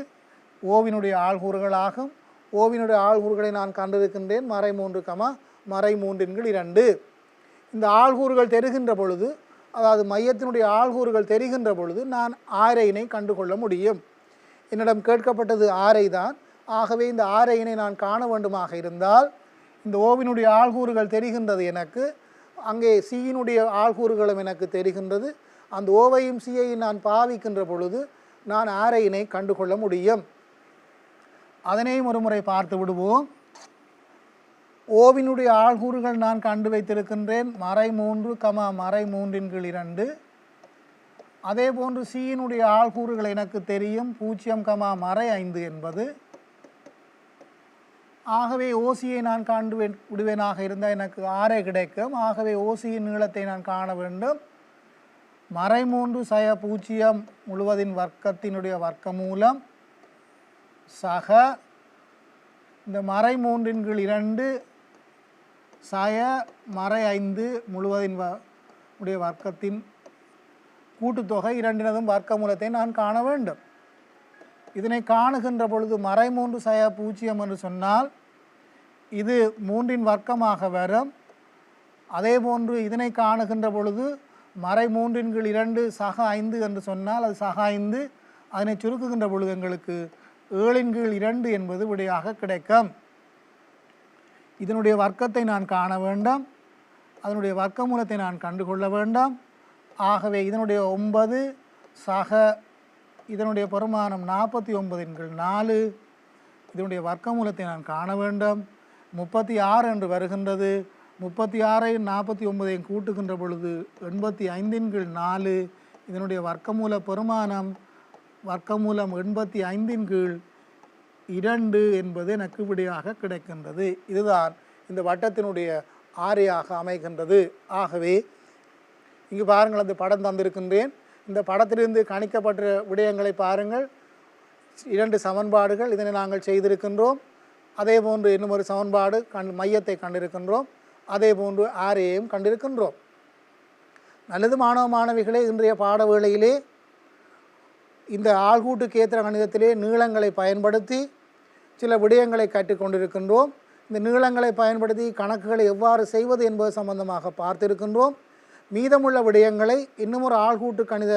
ஓவினுடைய ஆள்கூறுகளாகும். ஓவினுடைய ஆள்கூறுகளை நான் கண்டிருக்கின்றேன் -3, -3/2. இந்த ஆள்கூறுகள் தெரிகின்ற பொழுது, அதாவது மையத்தினுடைய ஆள்கூறுகள் தெரிகின்ற பொழுது நான் ஆரையினை கண்டுகொள்ள முடியும். என்னிடம் கேட்கப்பட்டது ஆரை தான். ஆகவே இந்த ஆரையினை நான் காண வேண்டுமாக இருந்தால் இந்த ஓவினுடைய ஆள்கூறுகள் தெரிகின்றது எனக்கு. அங்கே சியினுடைய ஆள்கூறுகளும் எனக்கு தெரிகின்றது. அந்த ஓவையும் சியையும் நான் பாவிக்கின்ற பொழுது நான் ஆரையினை கண்டுகொள்ள முடியும். அதனையும் ஒரு முறை பார்த்து விடுவோம். ஓவினுடைய ஆள்கூறுகள் நான் கண்டு வைத்திருக்கின்றேன் -3, -3/2. அதே போன்று சியினுடைய ஆள்கூறுகள் எனக்கு தெரியும் 0, -5 என்பது. ஆகவே ஓசியை நான் காண்டு விடுவேனாக இருந்தால் எனக்கு 6 கிடைக்கும். ஆகவே ஓசியின் நீளத்தை நான் காண வேண்டும். -3 - 0 முழுவதின் வர்க்கத்தினுடைய வர்க்கமூலம் சக இந்த -3/2 -5 முழுவதின் உடைய வர்க்கத்தின் கூட்டுத்தொகை இரண்டினதும் வர்க்கமூலத்தை நான் காண வேண்டும். இதனை காணுகின்ற பொழுது -3 - 0 என்று சொன்னால் இது 3இன் வர்க்கமாக வரும். அதே போன்று இதனை காணுகின்ற பொழுது -3/2 -5 என்று சொன்னால் அது -5. அதனை சுருக்குகின்ற பொழுது எங்களுக்கு 7/2 என்பது விடையாக கிடைக்கும். இதனுடைய வர்க்கத்தை நான் காண வேண்டும். அதனுடைய வர்க்கமூலத்தை நான் கண்டுகொள்ள வேண்டும். ஆகவே இதனுடைய 9 சக இதனுடைய பரிமாணம் 49/4. இதனுடைய வர்க்கமூலத்தை நான் காண வேண்டும். 36 என்று வருகின்றது. 36ஐயும் 49ஐயும் கூட்டுகின்ற பொழுது 85/4. இதனுடைய வர்க்கமூல பெருமானம் வர்க்கமூலம் 85/2 என்பது எனக்கு விடையாக கிடைக்கின்றது. இதுதான் இந்த வட்டத்தினுடைய ஆரையாக அமைகின்றது. ஆகவே இங்கு பாருங்கள், அந்த படம் தந்திருக்கின்றேன். இந்த படத்திலிருந்து கணிக்கப்பட்ட விடயங்களை பாருங்கள். 2 சமன்பாடுகள் இதனை நாங்கள் செய்திருக்கின்றோம். அதே போன்று இன்னும் ஒரு சமன்பாடு மையத்தை கண்டிருக்கின்றோம். அதே போன்று ஆரையையும் கண்டிருக்கின்றோம். நல்லது மாணவ மாணவிகளே, இன்றைய பாட வேளையிலே இந்த ஆள்கூட்டு கேத்திர கணிதத்திலே நீளங்களை பயன்படுத்தி சில விடயங்களை கற்றுக்கொண்டிருக்கின்றோம். இந்த நீளங்களை பயன்படுத்தி கணக்குகளை எவ்வாறு செய்வது என்பது சம்பந்தமாக பார்த்திருக்கின்றோம். மீதமுள்ள விடயங்களை இன்னும் ஒரு ஆள்கூட்டு கணித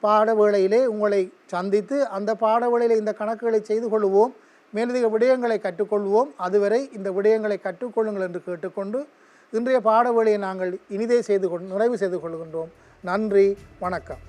பாட வேளையிலே உங்களை சந்தித்து அந்த பாட வேளையில் இந்த கணக்குகளை செய்து கொள்வோம். மேலதிக விடயங்களை கற்றுக்கொள்வோம். அதுவரை இந்த விடயங்களை கற்றுக்கொள்ளுங்கள் என்று கேட்டுக்கொண்டு இன்றைய பாட வேளையை நாங்கள் இனிதே நிறைவு செய்து கொள்கின்றோம். நன்றி, வணக்கம்.